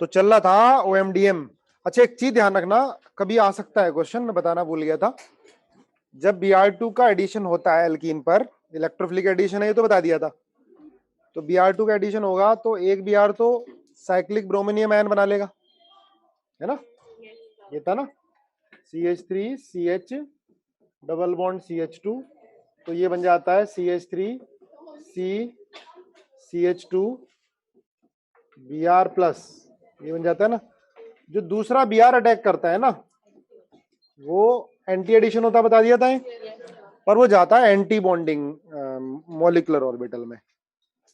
तो चल रहा था OMDM। अच्छा एक चीज ध्यान रखना, कभी आ सकता है क्वेश्चन, मैं बताना भूल गया था। जब Br2 का एडिशन होता है एल्कीन पर, इलेक्ट्रोफिलिक एडिशन है ये तो बता दिया था, तो Br2 का एडिशन होगा तो एक Br तो साइक्लिक ब्रोमिनियम आयन बना लेगा, है ना, ये था ना, CH3 CH double bond CH2, तो ये बन जाता है CH3 C CH2 Br plus, ये बन जाता है ना। जो दूसरा Br अटैक करता है ना वो एंटी एडिशन होता, बता दिया था, पर वो जाता है एंटी बॉन्डिंग मॉलिक्यूलर ऑर्बिटल में।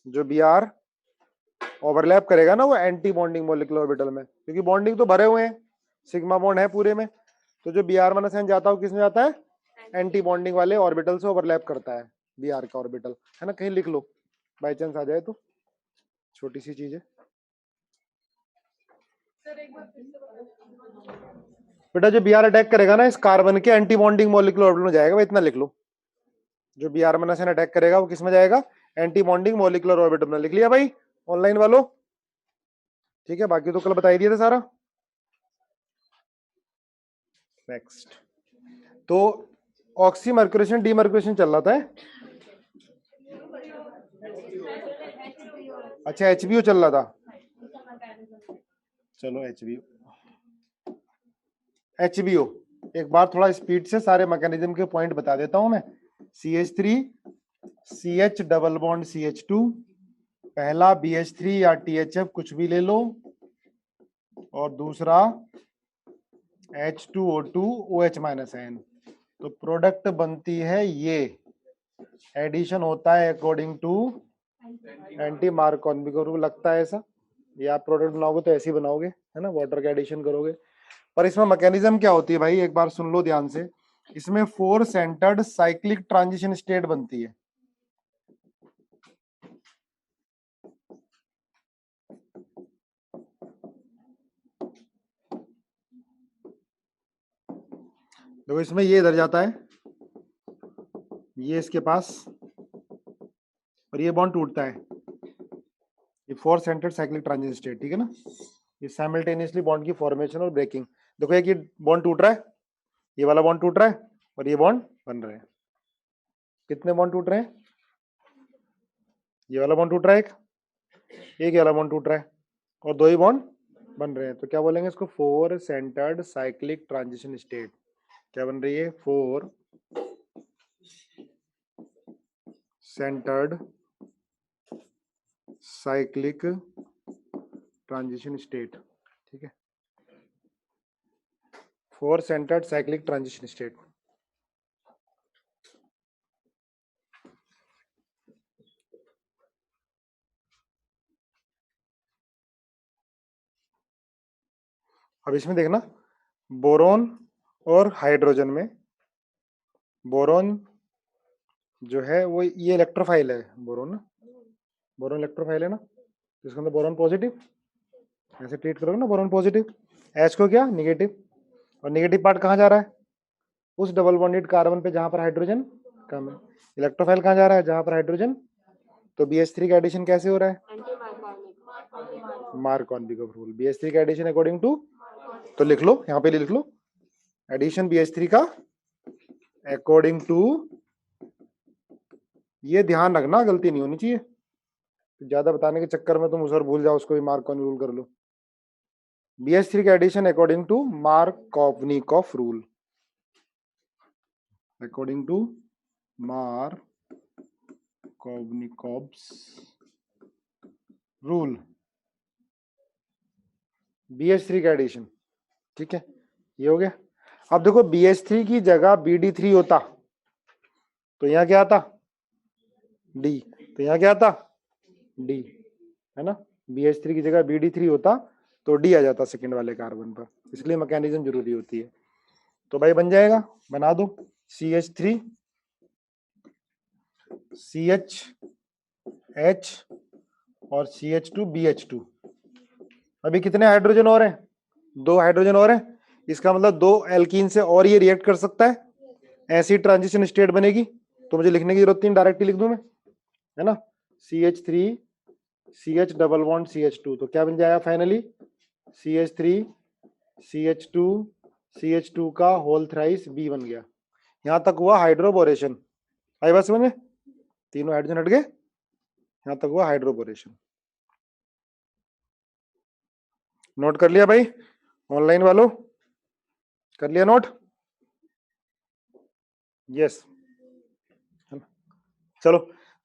जो Br ओवरलैप करेगा ना वो एंटी बॉन्डिंग मॉलिक्यूलर ऑर्बिटल में, क्योंकि बॉन्डिंग तो भरे हुए हैं, सिग्मा बॉन्ड है पूरे में। तो जो Br-n जाता है किसमें जाता है, एंटी बॉन्डिंग वाले ऑर्बिटल से ओवरलैप करता है Br का ऑर्बिटल, है ना, कहीं लिख लो बाई चांस आ जाए तो, छोटी सी चीज है। बेटा जो Br अटैक करेगा ना इस कार्बन के एंटी बॉन्डिंग मॉलिक्यूलर ऑर्बिटल में जाएगा, इतना लिख लो। जो Br-n अटैक करेगा वो किसमें जाएगा, एंटी बॉन्डिंग मॉलिक्यूलर ऑर्बिटल में। लिख लिया भाई ऑनलाइन वालों, ठीक है, बाकी तो कल बता ही दिया था सारा। नेक्स्ट, तो ऑक्सीमर्क्यूरेशन डीमर्क्यूरेशन चल रहा था। अच्छा HBO चल रहा था, चलो HBO एक बार थोड़ा स्पीड से सारे मैकेनिज्म के पॉइंट बता देता हूं मैं। CH3 CH double bond CH2, पहला BH3 या THF कुछ भी ले लो, और दूसरा H2O2 OH -N, तो प्रोडक्ट बनती है ये, एडिशन होता है अकॉर्डिंग टू एंटी मार्कोन। भी करो लगता है ऐसा, ये आप प्रोडक्ट बनाओगे तो ऐसे ही बनाओगे, है ना, वाटर का एडिशन करोगे। पर इसमें मैकेनिज्म क्या होती है भाई, एक बार सुन लो ध्यान से। इसमें 4 सेंटर्ड साइक्लिक ट्रांजिशन स्टेट बनती है। देखो इसमें ये इधर जाता है, ये इसके पास, और ये बॉन्ड टूटता है, ये 4 सेंटर्ड साइक्लिक ट्रांजिशन स्टेट, ठीक है ना। ये साइमल्टेनियसली बॉन्ड की फॉर्मेशन और ब्रेकिंग। देखो एक ये बॉन्ड टूट रहा है, ये वाला बॉन्ड टूट रहा है, और ये बॉन्ड बन रहे हैं। कितने बॉन्ड टूट रहे हैं, ये वाला बॉन्ड टूट रहा है एक ये वाला बॉन्ड टूट रहा है, और 2 ही बॉन्ड बन रहे हैं। तो क्या बोलेंगे इसको, 4 सेंटर्ड साइक्लिक ट्रांजिशन स्टेट। क्या बन रही है, 4 सेंटर्ड साइक्लिक ट्रांजिशन स्टेट, ठीक है, 4 सेंटर्ड साइक्लिक ट्रांजिशन स्टेट। अब इसमें देखना, बोरोन और हाइड्रोजन में, बोरोन जो है वो ये इलेक्ट्रोफाइल है, बोरोन ना, बोरोन इलेक्ट्रोफाइल है ना, इसके अंदर बोरोन पॉजिटिव, ऐसे ट्रीट करोगे ना, बोरोन पॉजिटिव, H को क्या निगेटिव, और निगेटिव पार्ट कहाँ जा रहा है, उस डबल बॉन्डेड कार्बन पे जहां पर हाइड्रोजन कम है। इलेक्ट्रोफाइल कहाँ जा रहा है, जहां पर हाइड्रोजन। तो BH3 का एडिशन कैसे हो रहा है, मार्कोनिक रूल, BH3 का एडिशन अकॉर्डिंग टू, तो लिख लो यहाँ पे लिख लो, एडिशन BH3 का अकॉर्डिंग टू, ये ध्यान रखना गलती नहीं होनी चाहिए, ज्यादा बताने के चक्कर में तुम उस और भूल जाओ, उसको भी मार्कोनिक रूल कर लो। BH3 का addition according to Markovnikov rule, according to Markovnikov's rule, BH3 का एडिशन, ठीक है, ये हो गया। अब देखो BH3 की जगह BD3 होता तो यहाँ क्या आता, D, तो यहाँ क्या आता, D, है ना, BH3 की जगह BD3 होता तो D आ जाता सेकंड वाले कार्बन पर, इसलिए मैकेनिज्म जरूरी होती है। तो भाई बन जाएगा, बना दो, CH3 CHH और CH2 BH2। अभी कितने हाइड्रोजन और हैं, 2 हाइड्रोजन और हैं, इसका मतलब 2 एल्कीन से और ये रिएक्ट कर सकता है, ऐसी ट्रांजिशन स्टेट बनेगी। तो मुझे लिखने की जरूरत नहीं, डायरेक्टली लिख दूं मैं, है ना, CH3 CH double bond CH2, तो क्या बन जाएगा फाइनली, CH3 CH2 CH2 का होल थ्राइस B बन गया। यहां तक हुआ हाइड्रोबोरेशन। आई बस में तीनों हाइड्रोजन हट गए, यहां तक हुआ हाइड्रोबोरेशन। नोट कर लिया भाई ऑनलाइन वालों, कर लिया नोट? यस। चलो,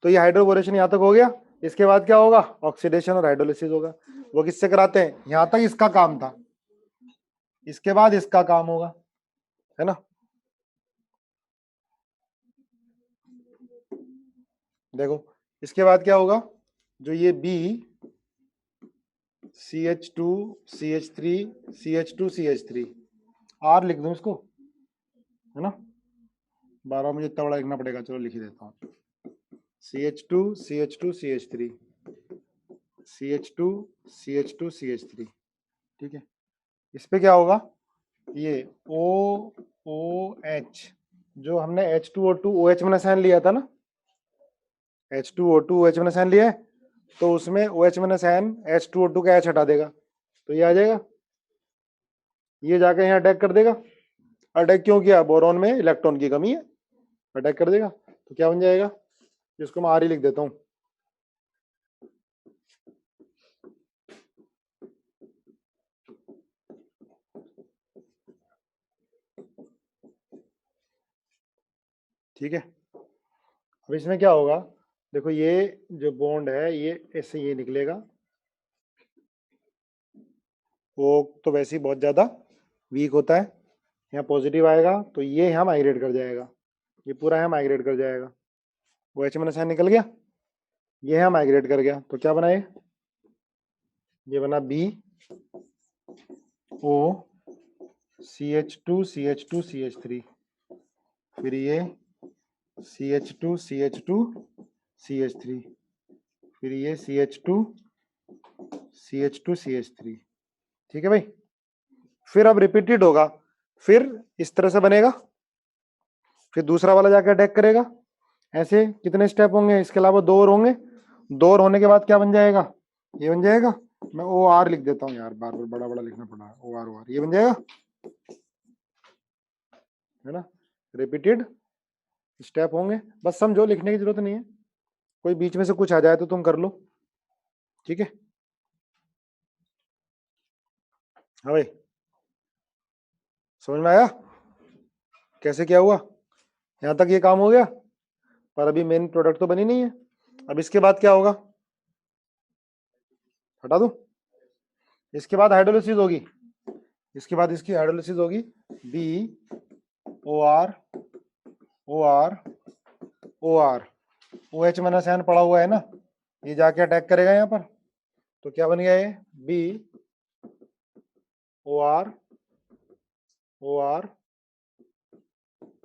तो ये हाइड्रोबोरेशन यहां तक हो गया। इसके बाद क्या होगा? ऑक्सीडेशन और हाइड्रोलिसिस होगा। वो किससे कराते हैं? यहां तक इसका काम था, इसके बाद इसका काम होगा, है ना? देखो इसके बाद क्या होगा? जो ये B CH2 CH3 CH2 CH3 R लिख दूं इसको, है ना? 12 मुझे इतना बड़ा लिखना पड़ेगा, चलो लिख ही देता हूँ। CH2 CH2 CH3 CH2 CH2 CH3, ठीक है। इस पे क्या होगा? ये OOH, जो हमने H2O2 OH में रसायन लिया था ना, H2O2 OH में रसायन लिया है, तो उसमें OH में रसायन H2O2 का H हटा देगा, तो ये आ जाएगा, ये जाकर यहाँ अटैक कर देगा। अटैक क्यों किया? बोरॉन में इलेक्ट्रॉन की कमी है, अटैक कर देगा। तो क्या बन जाएगा? इसको मैं आर ही लिख देता हूँ। ठीक है, अब इसमें क्या होगा? देखो ये जो बॉन्ड है ये ऐसे ये निकलेगा, वो तो वैसे ही बहुत ज्यादा वीक होता है। यहाँ पॉजिटिव आएगा तो ये यहाँ माइग्रेट कर जाएगा, ये पूरा यहाँ माइग्रेट कर जाएगा। वो एच माइनस निकल गया, ये यहाँ माइग्रेट कर गया, तो क्या बना ये बना B O CH2 CH2 CH3, फिर ये CH2 CH2 CH3, फिर ये CH2 CH2 CH3, ठीक है भाई। फिर अब रिपीटेड होगा, फिर इस तरह से बनेगा, फिर दूसरा वाला जाकर अटैक करेगा। ऐसे कितने स्टेप होंगे? इसके अलावा 2 और होंगे। 2 और होने के बाद क्या बन जाएगा? ये बन जाएगा। मैं OR लिख देता हूँ यार, बार बार बड़ा बड़ा लिखना पड़ा है। OR ये बन जाएगा, है ना? रिपीटेड स्टेप होंगे, बस समझो, लिखने की जरूरत नहीं है। कोई बीच में से कुछ आ जाए तो तुम कर लो, ठीक है? हाँ भाई, समझ में आया कैसे क्या हुआ? यहाँ तक ये काम हो गया, पर अभी मेन प्रोडक्ट तो बनी नहीं है। अब इसके बाद क्या होगा? हटा दूं? इसके बाद हाइड्रोलिसिस होगी, इसके बाद इसकी हाइड्रोलिसिस होगी। B O R O R O R O H minus n पड़ा हुआ है ना, ये जाके अटैक करेगा यहाँ पर, तो क्या बन गया ये? B O R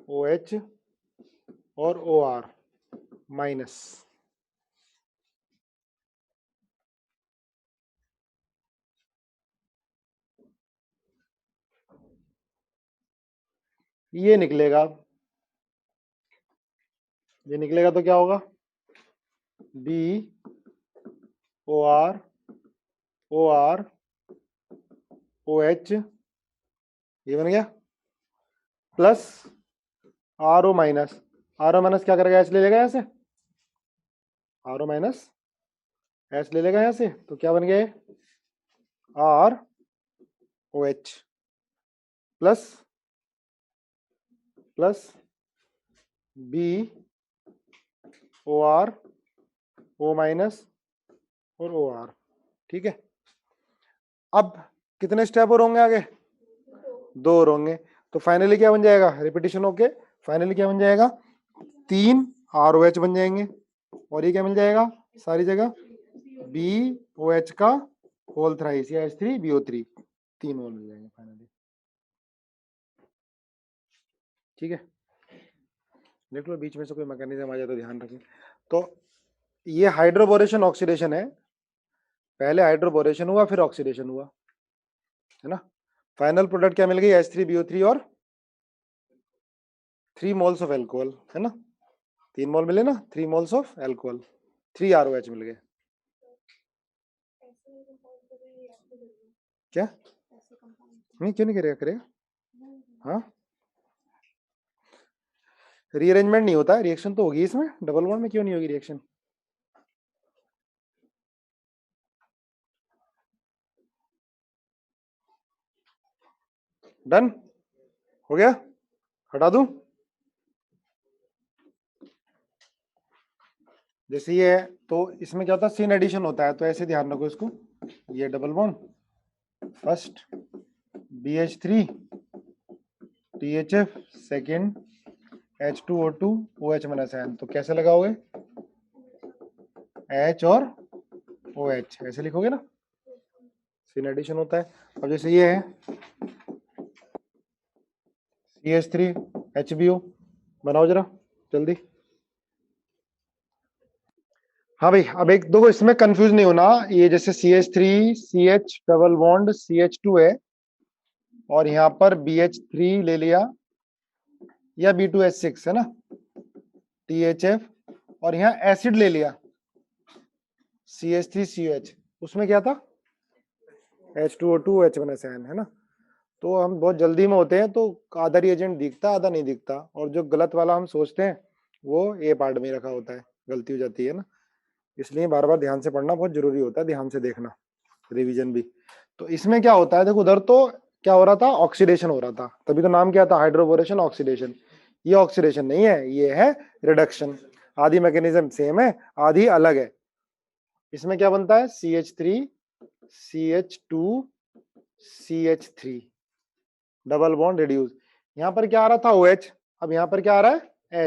O H और ओ आर माइनस। ये निकलेगा, ये निकलेगा तो क्या होगा? B O R O H, ये बन गया, plus R O minus. R O minus क्या करेगा? एच ले लेगा यहाँ से, आर ओ माइनस एच ले लेगा यहाँ से, तो क्या बन गया? R O H plus B O R O minus और ओ आर, ठीक है। अब कितने स्टेप और होंगे आगे? 2 और होंगे, तो फाइनली क्या बन जाएगा? रिपीटिशन होके फाइनली क्या बन जाएगा? 3 आर ओ एच बन जाएंगे, और ये क्या मिल जाएगा सारी जगह? बी ओ एच का होल थ्राइस या H3BO3, 3 मोल मिल जाएंगे फाइनली, ठीक है। देख लो बीच में से कोई मैकेनिज्म आ जाए तो ध्यान रखें। तो ये हाइड्रोबोरेशन ऑक्सीडेशन है, पहले हाइड्रोबोरेशन हुआ फिर ऑक्सीडेशन हुआ, है ना? फाइनल प्रोडक्ट क्या मिल गई? H3BO3 और 3 मोल्स ऑफ एल्कोहल, है ना? 3 मोल मिले ना, 3 मोल्स ऑफ एल्कोहल, 3 ROH मिल गए। क्या नहीं, क्यों नहीं करेगा? करेगा। हाँ, रीअरेंजमेंट नहीं होता है, रिएक्शन तो होगी इसमें। डबल बॉन्ड में क्यों नहीं होगी रिएक्शन? डन हो गया, हटा दूं? जैसे ये है तो इसमें क्या होता है, सीन एडिशन होता है, तो ऐसे ध्यान रखो इसको। ये double bond first, BH3 THF second, H2O2 OH -N। तो कैसे लगाओगे? H और OH ऐसे लिखोगे ना, सीन एडिशन होता है। अब जैसे ये है CH3 HBO, बनाओ जरा जल्दी। हाँ भाई, अब एक दो इसमें कंफ्यूज नहीं होना। ये जैसे CH3 CH double bond CH2 है, और यहाँ पर BH3 ले लिया, या B2H6 है ना, THF, और यहाँ एसिड ले लिया CH3COH। उसमें क्या था? H2O2 H1SN, है ना। तो हम बहुत जल्दी में होते हैं, तो आधा रिएजेंट दिखता आधा नहीं दिखता, और जो गलत वाला हम सोचते हैं वो ए पार्ट में रखा होता है, गलती हो जाती है ना। इसलिए बार बार ध्यान से पढ़ना बहुत जरूरी होता है, ध्यान से देखना, रिवीजन भी। तो इसमें क्या होता है, देखो उधर तो क्या हो रहा था, ऑक्सीडेशन हो रहा था, तभी तो नाम क्या था, हाइड्रोबोरेशन ऑक्सीडेशन। ये ऑक्सीडेशन नहीं है, ये है रिडक्शन। आधी मैकेनिज्म सेम है, आधी अलग है। इसमें क्या बनता है, CH3 CH2 CH3 double bond reduce. यहाँ पर क्या आ रहा था, OH, अब यहाँ पर क्या आ रहा है,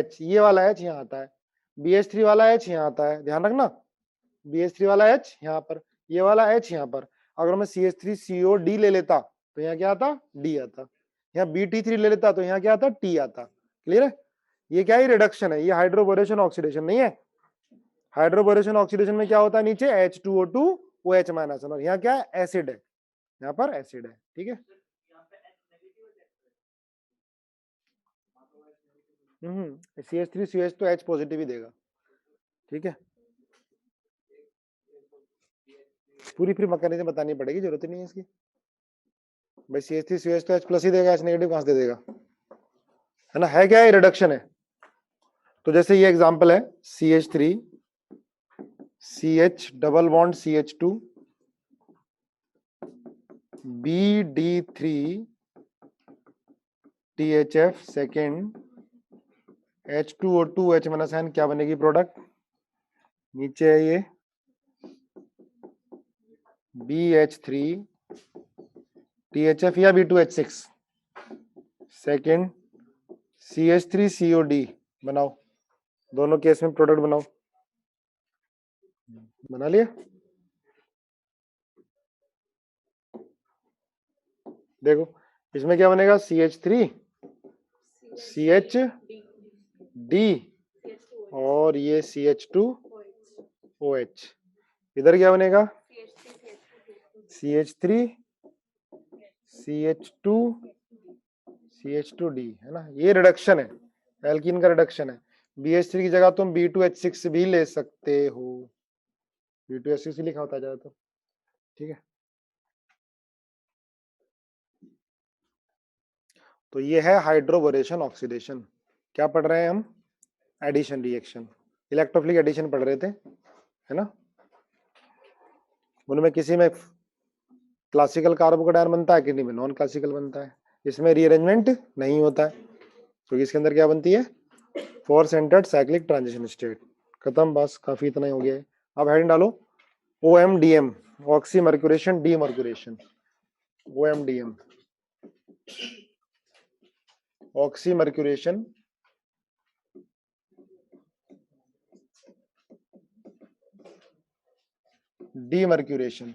H। ये वाला H यहाँ आता है, BH3 वाला H यहाँ आता है, ध्यान रखना। BH3 वाला H यहाँ पर, ये वाला H यहाँ पर। अगर मैं CH3COD ले लेता तो यहाँ क्या आता, D आता। यहाँ BT3 ले लेता तो यहाँ क्या आता, T आता। क्लियर है? ये क्या है, रिडक्शन है, ये हाइड्रोबोरेशन ऑक्सीडेशन नहीं है। हाइड्रोबोरेशन ऑक्सीडेशन में क्या होता है, नीचे H2O2 OH -, और यहाँ क्या है, एसिड है, यहाँ पर एसिड है। ठीक है, CH3CH तो H पॉजिटिव ही देगा। ठीक है, पूरी फिर मैकेनिज्म बतानी पड़ेगी, जरूरत ही नहीं है इसकी भाई। CH3CH तो H प्लस ही देगा, H नेगेटिव कहां से दे देगा, है ना। है क्या, ये रिडक्शन है। तो जैसे ये एग्जांपल है, CH3 CH double bond CH2 BD3 THF second H2O2 H -N, क्या बनेगी प्रोडक्ट, नीचे है ये BH3 THF या B2H6 सेकेंड CH3COD। बनाओ, दोनों केस में प्रोडक्ट बनाओ। बना लिया? देखो इसमें क्या बनेगा, CH3 CHD और ये CH2OH। इधर क्या बनेगा, CH3 CH2 CH2D, है ना। ये रिडक्शन है, एल्कीन का रिडक्शन है। BH3 की जगह तुम B2H6 भी ले सकते हो, B2H6 लिखा होता है ज्यादा तो। ठीक है, तो ये है हाइड्रोबोरेशन ऑक्सीडेशन। क्या पढ़ रहे हैं हम, एडिशन रिएक्शन, इलेक्ट्रोफिलिक एडिशन पढ़ रहे थे, है ना। उनमें किसी में क्लासिकल कार्बोकेटायन बनता है, किसी में नॉन क्लासिकल बनता है। इसमें रीअरेंजमेंट नहीं होता है, तो इसके अंदर क्या बनती है, 4 सेंटर्ड साइक्लिक ट्रांजिशन स्टेट। खत्म, बस काफी इतना ही हो गया है। अब हेडिंग डालो, OMDM, oxy mercuration demercuration. OMDM, oxy mercuration demercuration,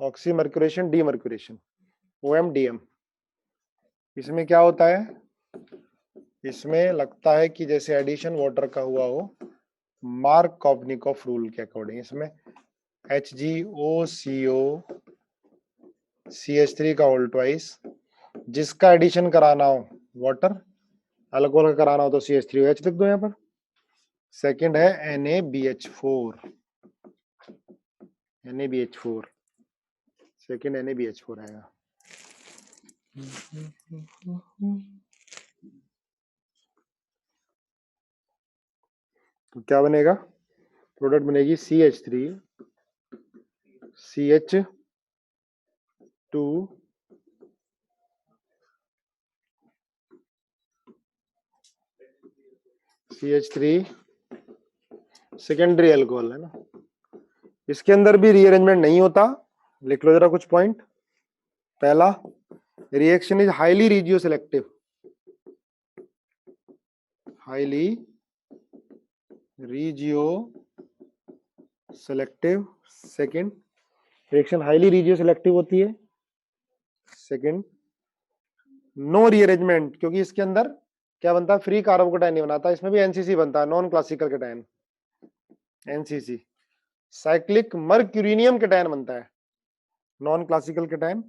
oxy mercuration demercuration, OMDM। इसमें क्या होता है, इसमें लगता है कि जैसे एडिशन वाटर का हुआ हो मार्कोवनिकोव रूल के अकॉर्डिंग। इसमें HgOCO CH3 का होल ट्वाइस, जिसका एडिशन कराना हो वाटर, अल्कोहल का कराना हो तो CH3OH लिख दो यहाँ पर। सेकंड है NaBH4, NaBH4, सेकेंड NaBH4 आएगा। तो क्या बनेगा, प्रोडक्ट बनेगी CH3 CH2 CH3 secondary alcohol है ना। इसके अंदर भी रीअरेंजमेंट नहीं होता, लिख लो जरा कुछ पॉइंट। पहला, reaction is highly regioselective, highly regioselective. Second, reaction highly regioselective होती है। सेकंड, नो रीअरेंजमेंट, क्योंकि इसके अंदर क्या बनता है, फ्री कार्बोकेटाइन नहीं बनाता, इसमें भी एनसीसी बनता है, non classical cation, NCC. Cyclic mercurinium cation बनता है, नॉन क्लासिकल केटाइन,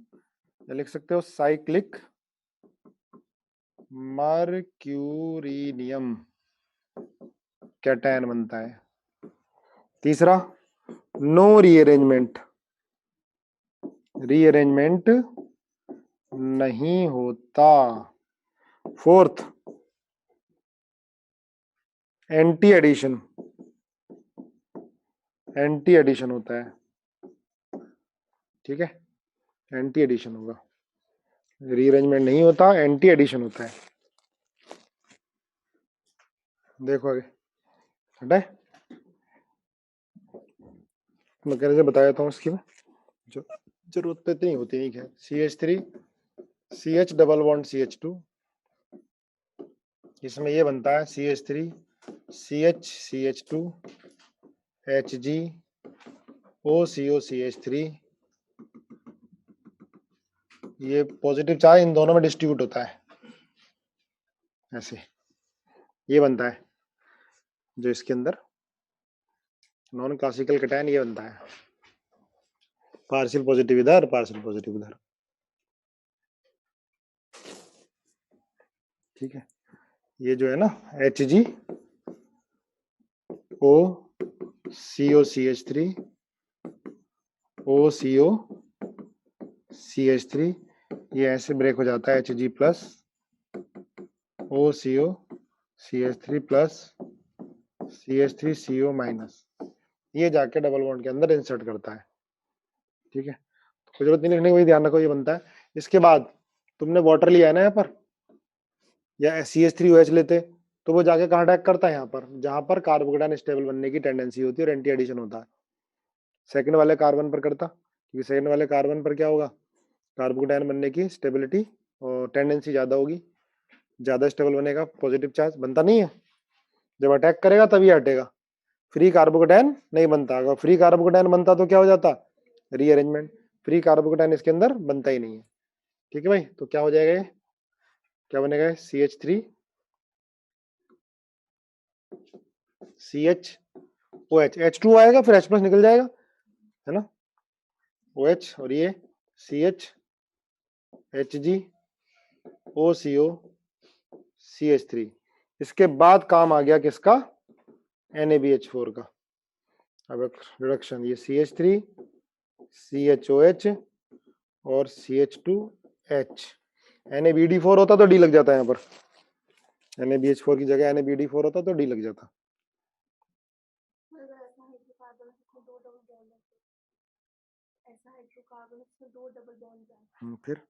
लिख सकते हो साइक्लिक मर्क्यूरिनियम केटाइन बनता है। तीसरा, नो रीअरेंजमेंट, रीअरेंजमेंट नहीं होता। Fourth, anti addition, anti addition होता है, ठीक है, एंटी एडिशन होगा, रीअरेंजमेंट नहीं होता, एंटी एडिशन होता है। देखो आगे, हटा है, मैं कहने से बता देता हूँ इसकी में, जो जरूरत तो इतनी होती नहीं है। CH3 CH double bond CH2, इसमें ये बनता है CH3 CH CH2 Hg OCO CH3, ये पॉजिटिव चार्ज इन दोनों में डिस्ट्रीब्यूट होता है ऐसे, ये बनता है जो इसके अंदर नॉन क्लासिकल केटायन, ये बनता है पार्शियल पॉजिटिव इधर, पार्शियल पॉजिटिव इधर, ठीक है। ये जो है ना Hg OCO CH3 OCO CH3, ये ऐसे ब्रेक हो जाता है Hg plus OCO CH3 plus CH3 CO minus, ये जाके डबल बॉन्ड के अंदर इंसर्ट करता है, ठीक है। तो कोई जरूरत नहीं लिखने की, वही ध्यान रखो ये बनता है। इसके बाद तुमने वाटर लिया है ना यहाँ पर, या CH3OH लेते तो वो जाके कहाँ अटैक करता है, यहाँ पर, जहां पर कार्बोकेटाइन स्टेबल बनने की टेंडेंसी होती है और एंटी एडिशन होता है। सेकंड वाले कार्बन पर करता, क्योंकि सेकंड वाले कार्बन पर क्या होगा, कार्बोकेटाइन बनने की स्टेबिलिटी और टेंडेंसी ज्यादा होगी, ज्यादा स्टेबल बनेगा, पॉजिटिव चार्ज बनता नहीं है, जब अटैक करेगा तभी हटेगा, फ्री कार्बोकेटाइन नहीं बनता। अगर फ्री कार्बोकेटाइन बनता तो क्या हो जाता, रीअरेंजमेंट। फ्री कार्बोकेटाइन इसके अंदर बनता ही नहीं है, ठीक है भाई। तो क्या हो जाएगा ये, क्या बनेगा, CH3 CHOH, H2 आएगा, फिर H प्लस निकल जाएगा, है ना, OH, और ये CH Hg OCO CH3। इसके बाद काम आ गया किसका, NaBH4 का। अब एक रिडक्शन, ये CH3 CHOH और CH2H, NaBD4 होता तो D लग जाता है यहाँ पर, NaBH4 की जगह NaBD4 होता तो D लग जाता। फिर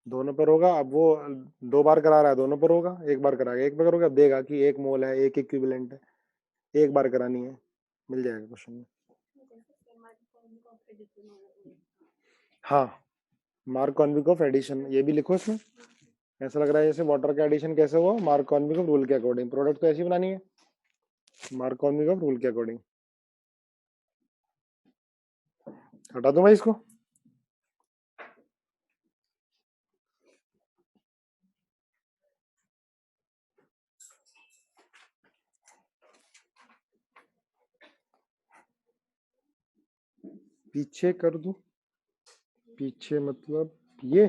दोनों पर होगा, अब वो 2 बार करा रहा है, दोनों पर होगा, 1 बार कराएगा, 1 बार करोगे, अब देगा कि 1 मोल है, 1 इक्विवेलेंट है, 1 बार करानी है, मिल जाएगा क्वेश्चन में। हाँ, मार्कोव ऑफ एडिशन, ये भी लिखो इसमें। ऐसा लग रहा है जैसे वाटर का एडिशन कैसे हुआ, मार्कोव ऑफ रूल के अकॉर्डिंग, प्रोडक्ट तो ऐसी बनानी है मार्कोव ऑफ रूल के अकॉर्डिंग। हटा दूं मैं इसको, पीछे कर दूं, पीछे मतलब ये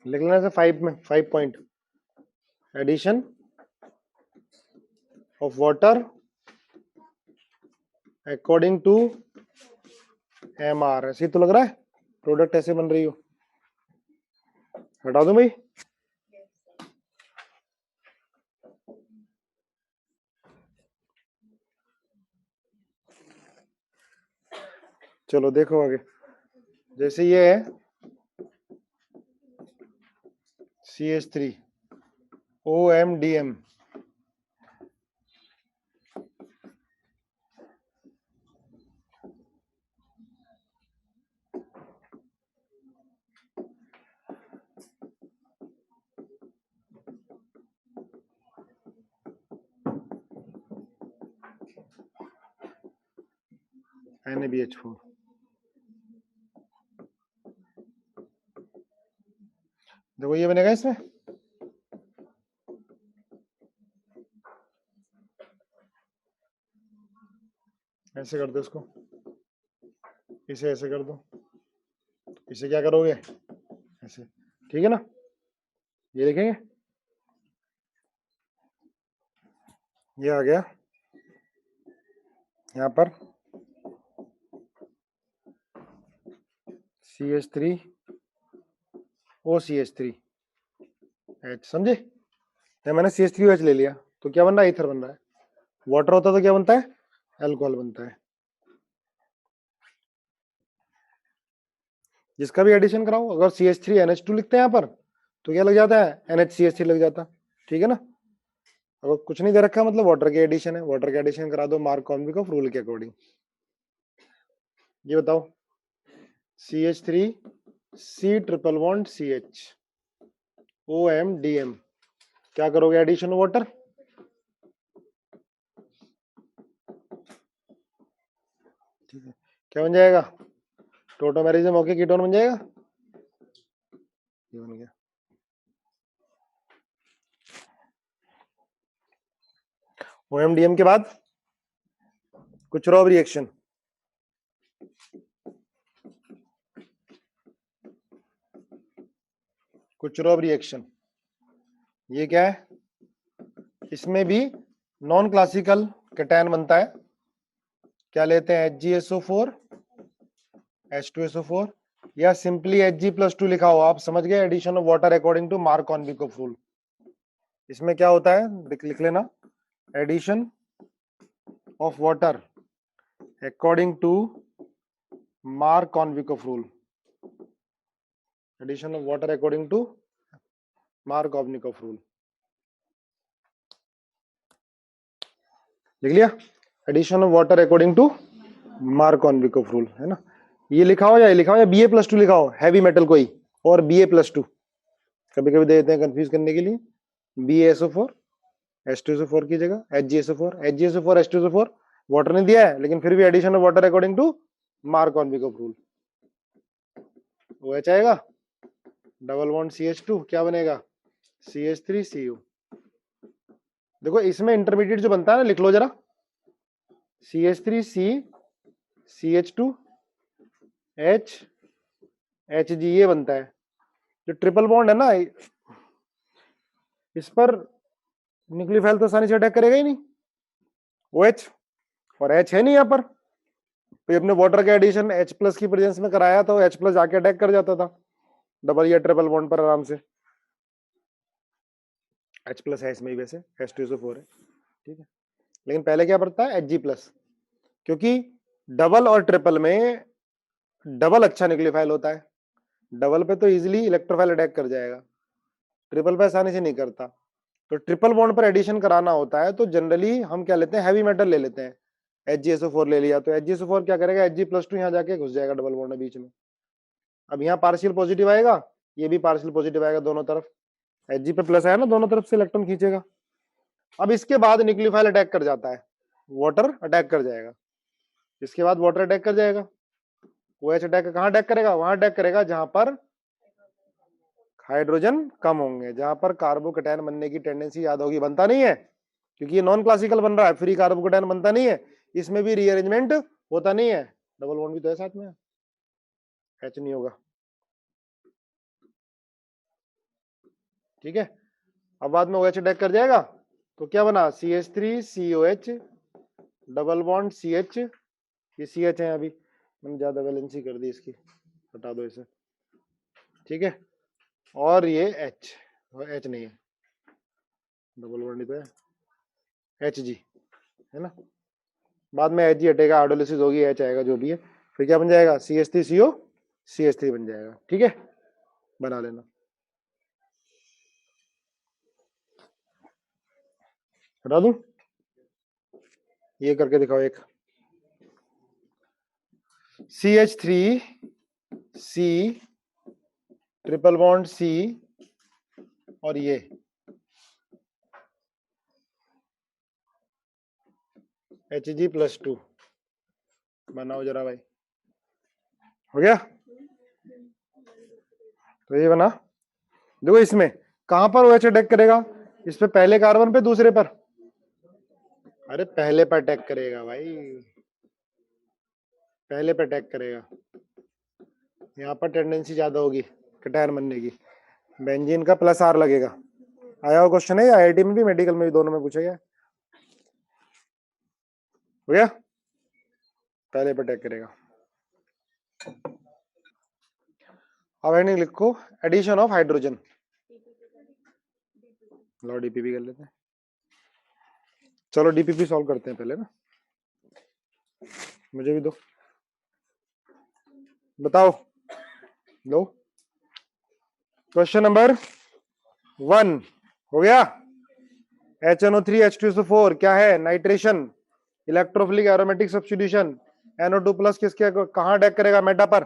लिख लेना से 5 में 5 point, addition of water according to MR। ऐसे तो लग रहा है प्रोडक्ट ऐसे बन रही हो। हटा दो भाई। चलो देखो आगे, जैसे ये है CH3 OMDM, NaBH4। देखो ये बनेगा इसमें, ऐसे कर दो इसको, इसे ऐसे कर दो, इसे क्या करोगे ऐसे, ठीक है ना। ये देखेंगे, ये आ गया यहाँ पर CH3 OCH3H, समझे। या मैंने CH3OH ले लिया तो क्या बन रहा है, ईथर बन रहा है। वाटर होता तो क्या बनता है, अल्कोहल बनता है। जिसका भी एडिशन कराओ, अगर CH3NH2 लिखते हैं यहाँ पर तो क्या लग जाता है, NHCH3 लग जाता, ठीक है ना। अगर कुछ नहीं दे रखा मतलब वाटर के एडिशन है, वाटर के एडिशन करा दो मार्क कॉन्विक रूल के अकॉर्डिंग। ये बताओ CH3C triple bond CH OMDM, क्या करोगे एडिशन वाटर, ठीक है। क्या बन जाएगा, टोटोमेरिज्म होके कीटोन बन जाएगा, ये बन गया। OMDM के बाद कुचरॉव रिएक्शन, कुचरॉव रिएक्शन ये क्या है, इसमें भी नॉन क्लासिकल कैटायन बनता है। क्या लेते हैं, HgSO4 H2SO4, या सिंपली Hg+2 लिखा हो, आप समझ गए, addition of water according to Markovnikov rule. इसमें क्या होता है लिख लेना, addition of water according to Markovnikov rule, addition of water according to Markovnikov rule, लिख लिया, addition of water according to Markovnikov rule, है ना। ये लिखा हो या ये लिखा हो या Ba+2 लिखा हो, हैवी मेटल कोई और Ba+2, कभी कभी दे देते हैं कंफ्यूज करने के लिए, BaSO4 H2SO4 की जगह HgSO4 H2SO4 वाटर नहीं दिया है लेकिन फिर भी addition of water according to Markovnikov rule, OH आएगा, डबल बॉन्ड CH2 क्या बनेगा, CH3Cu। देखो इसमें इंटरमीडिएट जो बनता है ना, लिख लो जरा, CH3C CH2H Hg ये बनता है। जो ट्रिपल बॉन्ड है ना, इस पर न्यूक्लियोफाइल तो आसानी से अटैक करेगा ही नहीं, OH और H है नहीं यहाँ पर, तो अपने वाटर का एडिशन H+ की प्रेजेंस में कराया तो H+ जाके अटैक कर जाता था डबल या ट्रिपल बॉन्ड पर आराम से। H+ है इसमें ही वैसे, H2SO4 है, ठीक है। लेकिन पहले क्या पड़ता है, Hg+, क्योंकि डबल और ट्रिपल में डबल अच्छा न्यूक्लियोफाइल होता है, डबल पे तो इजीली इलेक्ट्रोफाइल अटैक कर जाएगा, ट्रिपल पे आसानी से नहीं करता। तो ट्रिपल बॉन्ड पर एडिशन कराना होता है तो जनरली हम क्या लेते हैं, हैवी मेटल ले लेते हैं। HgSO4 ले लिया तो HgSO4 क्या करेगा, Hg+2 यहाँ जाके घुस जाएगा डबल बॉन्ड बीच में। अब यहाँ पार्शियल पॉजिटिव आएगा, ये भी पार्शियल पॉजिटिव आएगा, दोनों तरफ Hg पे प्लस आया ना, दोनों तरफ से इलेक्ट्रॉन खींचेगा। अब इसके बाद न्यूक्लियोफाइल अटैक कर जाता है, वाटर अटैक कर जाएगा, इसके बाद वाटर अटैक कर जाएगा, OH अटैक कहाँ अटैक करेगा, वहां अटैक करेगा जहां पर हाइड्रोजन कम होंगे, जहां पर कार्बोकैटायन बनने की टेंडेंसी ज्यादा होगी, बनता नहीं है क्योंकि ये नॉन क्लासिकल बन रहा है, फ्री कार्बोकैटायन बनता नहीं है, इसमें भी रीअरेंजमेंट होता नहीं है, डबल बॉन्ड भी तो है साथ में, H नहीं होगा, ठीक है। अब बाद में OH अटैक कर जाएगा, तो क्या बना, CH3COH डबल बॉन्ड CH, ये CH है, अभी मैंने ज्यादा वैलेंसी कर दी इसकी, हटा दो इसे, ठीक है। और ये H नहीं है, डबल बॉन्ड ही तो है, Hg है ना। बाद में Hg हटेगा, हाइड्रोलिसिस होगी, H आएगा जो भी है, फिर क्या बन जाएगा, CH3CO CH3 बन जाएगा, ठीक है, बना लेना। हटा दूं, ये करके दिखाओ एक, CH3C ट्रिपल बॉन्ड C और ये Hg+2 बनाओ जरा भाई, हो गया। तो ये बना, देखो इसमें कहां पर OH अटैक करेगा, इस पे पहले कार्बन पे, दूसरे पर, अरे पहले पर अटैक करेगा भाई, पहले पर अटैक करेगा, यहाँ पर टेंडेंसी ज्यादा होगी कटायन बनने की, बेंजीन का +R लगेगा। आया हुआ क्वेश्चन है, IIT में भी मेडिकल में भी, दोनों में पूछा गया, हो गया, पहले पर अटैक करेगा। अब हेडिंग लिखो, एडिशन ऑफ हाइड्रोजन, लो DPP कर लेते हैं, चलो DPP सॉल्व करते हैं पहले ना, मुझे भी दो, बताओ, लो क्वेश्चन नंबर 1 हो गया। HNO3H2SO4 क्या है, nitration, electrophilic aromatic substitution, NO2+ किसके कहां अटैक करेगा, मेटा पर,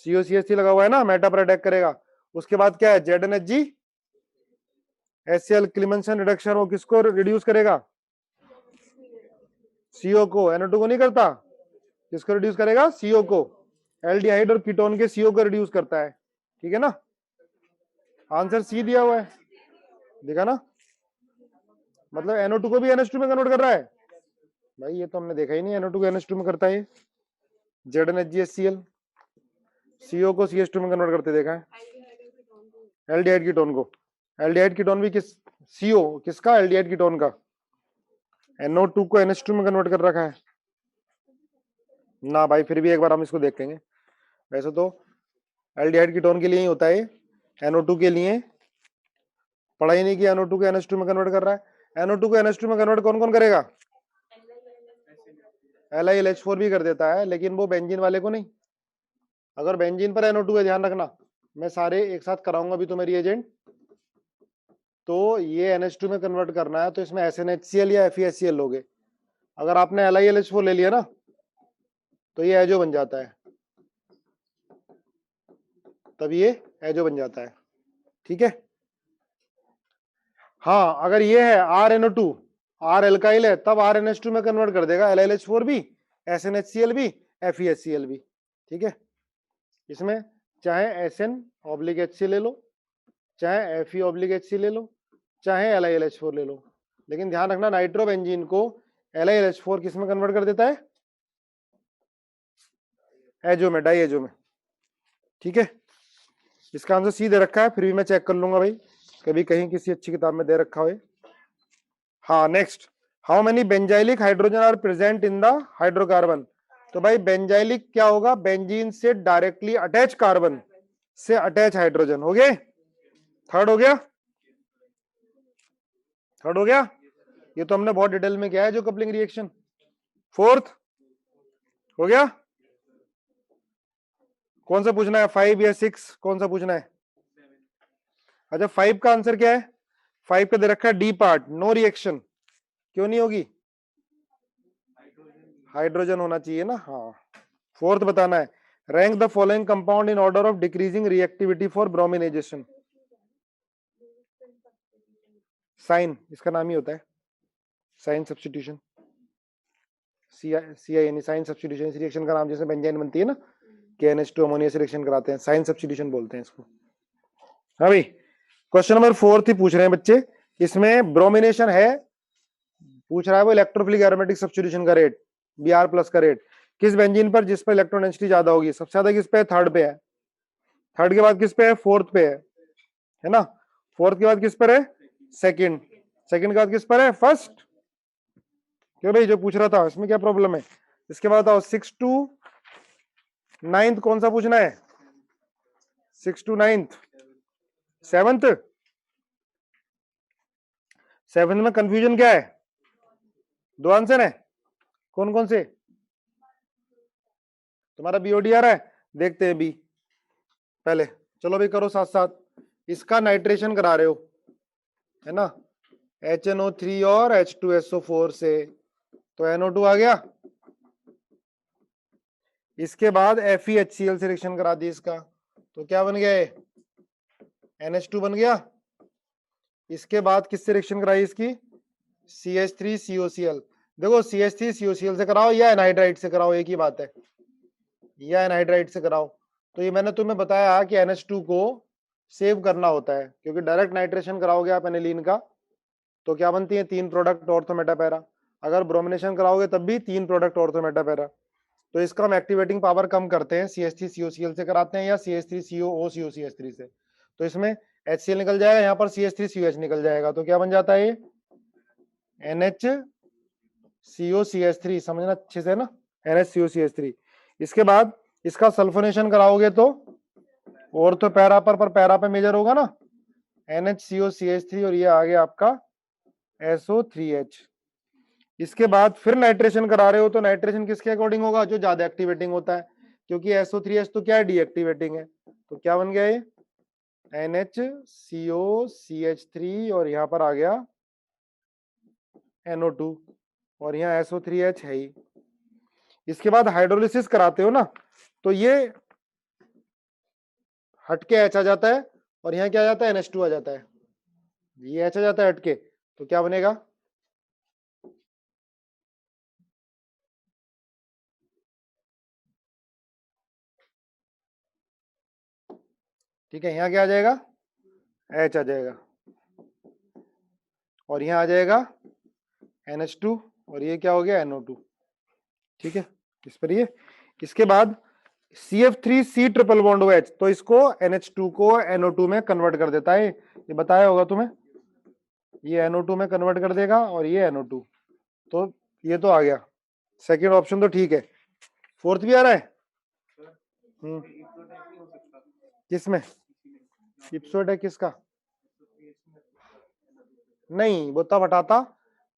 COCH3 लगा हुआ है ना, मेटा पर अटैक करेगा। उसके बाद क्या है, ZNHG HCl क्लीमेंसन रिडक्शन, वो किसको रिड्यूस करेगा, CO को, NO2 को नहीं करता, किसको रिड्यूस करेगा, CO को, एल्डिहाइड और कीटोन के CO को रिड्यूस करता है, ठीक है ना, आंसर C दिया हुआ है, देखा ना, मतलब NO2 को भी NH2 में कन्वर्ट कर रहा है भाई, ये तो हमने देखा ही नहीं, NO2 को NH2 में करता है, ZNHGHCl, CO को CH2 में कन्वर्ट करते देखा है, एल्डिहाइड कीटोन को, एल्डिहाइड कीटोन भी किस, CO किसका, एल्डिहाइड कीटोन का, NO2 को NH2 में कन्वर्ट कर रखा है ना भाई, फिर भी एक बार हम इसको देखेंगे। वैसे तो एल्डिहाइड कीटोन के लिए ही होता है, NO2 के लिए पढ़ा ही नहीं कि NO2 को NH2 में कन्वर्ट कर रहा है, NO2 को NH2 में कन्वर्ट कौन कौन करेगा, LiLH4 भी कर देता है, लेकिन वो बेंजीन वाले को नहीं। अगर बेंजीन पर NO2 है, ध्यान रखना, मैं सारे एक साथ कराऊंगा अभी तुम्हें रिएजेंट, तो ये NH2 में कन्वर्ट करना है, तो इसमें SNHCl या FeHCl लोगे। अगर आपने LiLH4 ले लिया ना, तो ये एजो बन जाता है, तब ये एजो बन जाता है, ठीक है। हाँ, अगर ये है RNO2, R एल्काइल है, तब RNH2 में कन्वर्ट कर देगा, LiLH4 भी, SNHCl भी, FeHCl भी, ठीक है। इसमें चाहे SN/HC ले लो, चाहे Fe/HC ले लो, चाहे LiLH4 ले लो, लेकिन ध्यान रखना नाइट्रोबेंजीन को LiLH4 किस में कन्वर्ट कर देता है, एजो में, डाई एजो में, ठीक है। इसका आंसर सी दे रखा है, फिर भी मैं चेक कर लूंगा भाई, कभी कहीं किसी अच्छी किताब में दे रखा हो। हाँ, next, how many benzylic hydrogen are present in the hydrocarbon, तो भाई बेंजाइलिक क्या होगा, बेंजीन से डायरेक्टली अटैच कार्बन से अटैच हाइड्रोजन, हो गए, थर्ड हो गया, थर्ड हो गया, ये तो हमने बहुत डिटेल में किया है जो कपलिंग रिएक्शन। फोर्थ हो गया, कौन सा पूछना है, 5 या 6, कौन सा पूछना है, अच्छा 5 का आंसर क्या है, 5 का दे रखा है डी पार्ट, नो रिएक्शन, क्यों नहीं होगी, हाइड्रोजन होना चाहिए ना, हाँ। फोर्थ बताना है, rank the following compound in order of decreasing reactivity for bromination, cine इसका नाम ही होता है, साइन सब्स्टिट्यूशन, CI यानी साइन सब्स्टिट्यूशन, इस रिएक्शन का नाम, जैसे बेंजीन बनती है ना, KNH2 अमोनिया से रिएक्शन कराते हैं, साइन सब्स्टिट्यूशन बोलते हैं इसको। हाँ भाई, क्वेश्चन नंबर 4 ही पूछ रहे हैं बच्चे, इसमें ब्रोमिनेशन है, पूछ रहा है वो इलेक्ट्रोफिलिक एरोमेटिक सब्स्टिट्यूशन का रेट, Br+ का रेट किस बेंजीन पर, जिस पर इलेक्ट्रॉन डेंसिटी ज्यादा होगी, सबसे ज्यादा किस पे है, थर्ड पे है, थर्ड के बाद किस पे है, फोर्थ पे है ना, फोर्थ के बाद किस पर है, सेकंड, सेकंड का किस पर है, फर्स्ट। क्यों भाई, जो पूछ रहा था इसमें क्या प्रॉब्लम है। इसके बाद आओ 6 to 9th, कौन सा पूछना है, 6 to 9th, 7th। 7th में कंफ्यूजन क्या है, दो आंसर है, कौन कौन से, तुम्हारा बीओडी आ रहा है, देखते हैं बी पहले। चलो भाई करो साथ साथ, इसका नाइट्रेशन करा रहे हो है ना, HNO3 और H2SO4 से, तो NO2 आ गया। इसके बाद FeHCl से रिएक्शन करा दी इसका, तो क्या बन गया ये, NH2 बन गया। इसके बाद किससे रिएक्शन कराई इसकी, CH3COCl। देखो CH3COCl से कराओ या एनहाइड्राइड से कराओ, एक ही बात है, या एनहाइड्राइड से कराओ। तो ये मैंने तुम्हें बताया कि NH2 को सेव करना होता है, क्योंकि डायरेक्ट नाइट्रेशन कराओगे आप एनिलीन का तो क्या बनती है, 3 प्रोडक्ट ऑर्थो मेटापैरा। अगर ब्रोमिनेशन कराओगे तब भी 3 प्रोडक्ट ऑर्थो मेटापैरा। तो इसका हम एक्टिवेटिंग पावर कम करते हैं, CH3COCl से कराते हैं या CH3COOCOCH3 से। तो इसमें HCl निकल जाएगा, यहाँ पर CH3COH निकल जाएगा, तो क्या बन जाता है ये NHCOCH3, समझना अच्छे से ना, NHCOCH3। इसके बाद इसका सल्फोनेशन कराओगे तो ऑर्थो पैरा पर पैरा पे मेजर होगा ना, NHCOCH3, और ये आ गया आपका SO3H। इसके बाद फिर नाइट्रेशन करा रहे हो तो नाइट्रेशन किसके अकॉर्डिंग होगा, जो ज्यादा एक्टिवेटिंग होता है, क्योंकि SO3H तो क्या है, डीएक्टिवेटिंग है। तो क्या बन गया ये NHCOCH3, और यहाँ पर आ गया NO2, और यहाँ SO3H है ही। इसके बाद हाइड्रोलिसिस कराते हो ना, तो ये हटके H आ जाता है, और यहाँ क्या आ जाता है, NH2 आ जाता है, ये H आ जाता है हटके, तो क्या बनेगा, ठीक है, यहाँ क्या आ जाएगा, H आ जाएगा, और यहाँ आ जाएगा NH2, और ये क्या हो गया, NO2, ठीक है, इस पर ये। इसके बाद CF3C ट्रिपल बॉन्ड OH, तो इसको NH2 को NO2 में कन्वर्ट कर देता है, ये बताया होगा तुम्हें, ये NO2 में कन्वर्ट कर देगा, और ये NO2, तो ये तो आ गया, सेकेंड ऑप्शन तो ठीक है। फोर्थ भी आ रहा है, किसमें, इप्सोटेक किसका, नहीं वो तब हटाता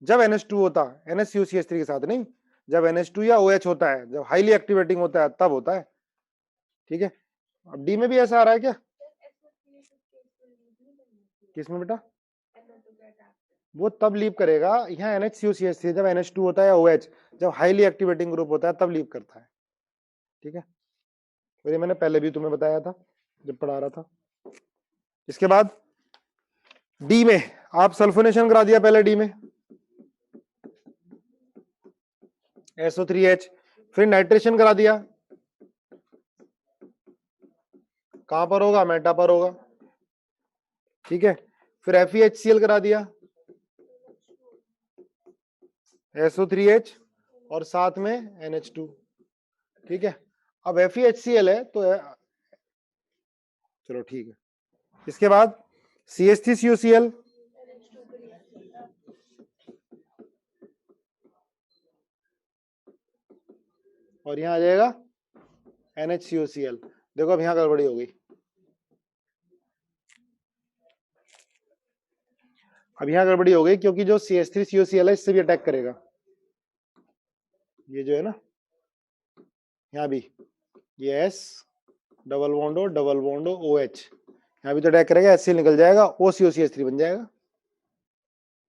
जब NH2 होता, NHCOCH3 के साथ नहीं, जब NH2 या OH होता है, जब हाईली एक्टिवेटिंग होता है तब होता है, ठीक है। अब डी में भी ऐसा आ रहा है क्या, किसमें बेटा, वो तब लीव करेगा, यहाँ NHCOCH3 जब NH2 होता है या OH, जब हाईली एक्टिवेटिंग ग्रुप होता है तब लीव करता है, ठीक है, तो ये मैंने पहले भी तुम्हें बताया था जब पढ़ा रहा था। इसके बाद डी में आप सल्फोनेशन करा दिया पहले, डी में SO3H, फिर नाइट्रेशन करा दिया, कहां पर होगा, मेटा पर होगा, ठीक है, फिर FeHCl करा दिया, SO3H, और साथ में NH2, ठीक है। अब FeHCl है तो चलो ठीक है। इसके बाद CH3COCl, और यहां आ जाएगा NHCOCl। देखो अब यहां गड़बड़ी हो गई, अब यहां गड़बड़ी हो गई, क्योंकि जो CH3COCl है इससे भी अटैक करेगा, ये जो है ना, यहाँ भी ये S डबल बॉन्ड OH, यहाँ भी तो अटैक करेगा, HCl निकल जाएगा, OCOCH3 बन जाएगा,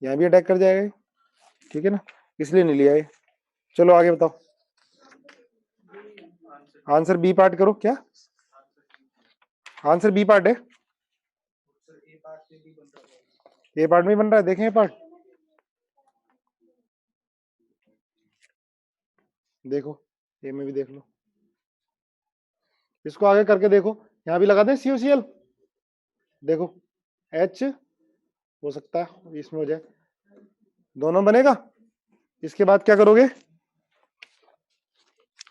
यहाँ भी अटैक कर जाएगा, ठीक है ना, इसलिए नहीं लिया ये। चलो आगे बताओ, आंसर बी पार्ट करो, क्या आंसर बी पार्ट है, ए पार्ट में बन रहा है, देखें ए पार्ट, देखो ए में भी देख लो, इसको आगे करके देखो, यहाँ भी लगा दें COCl, देखो H हो सकता है इसमें हो जाए, दोनों बनेगा। इसके बाद क्या करोगे,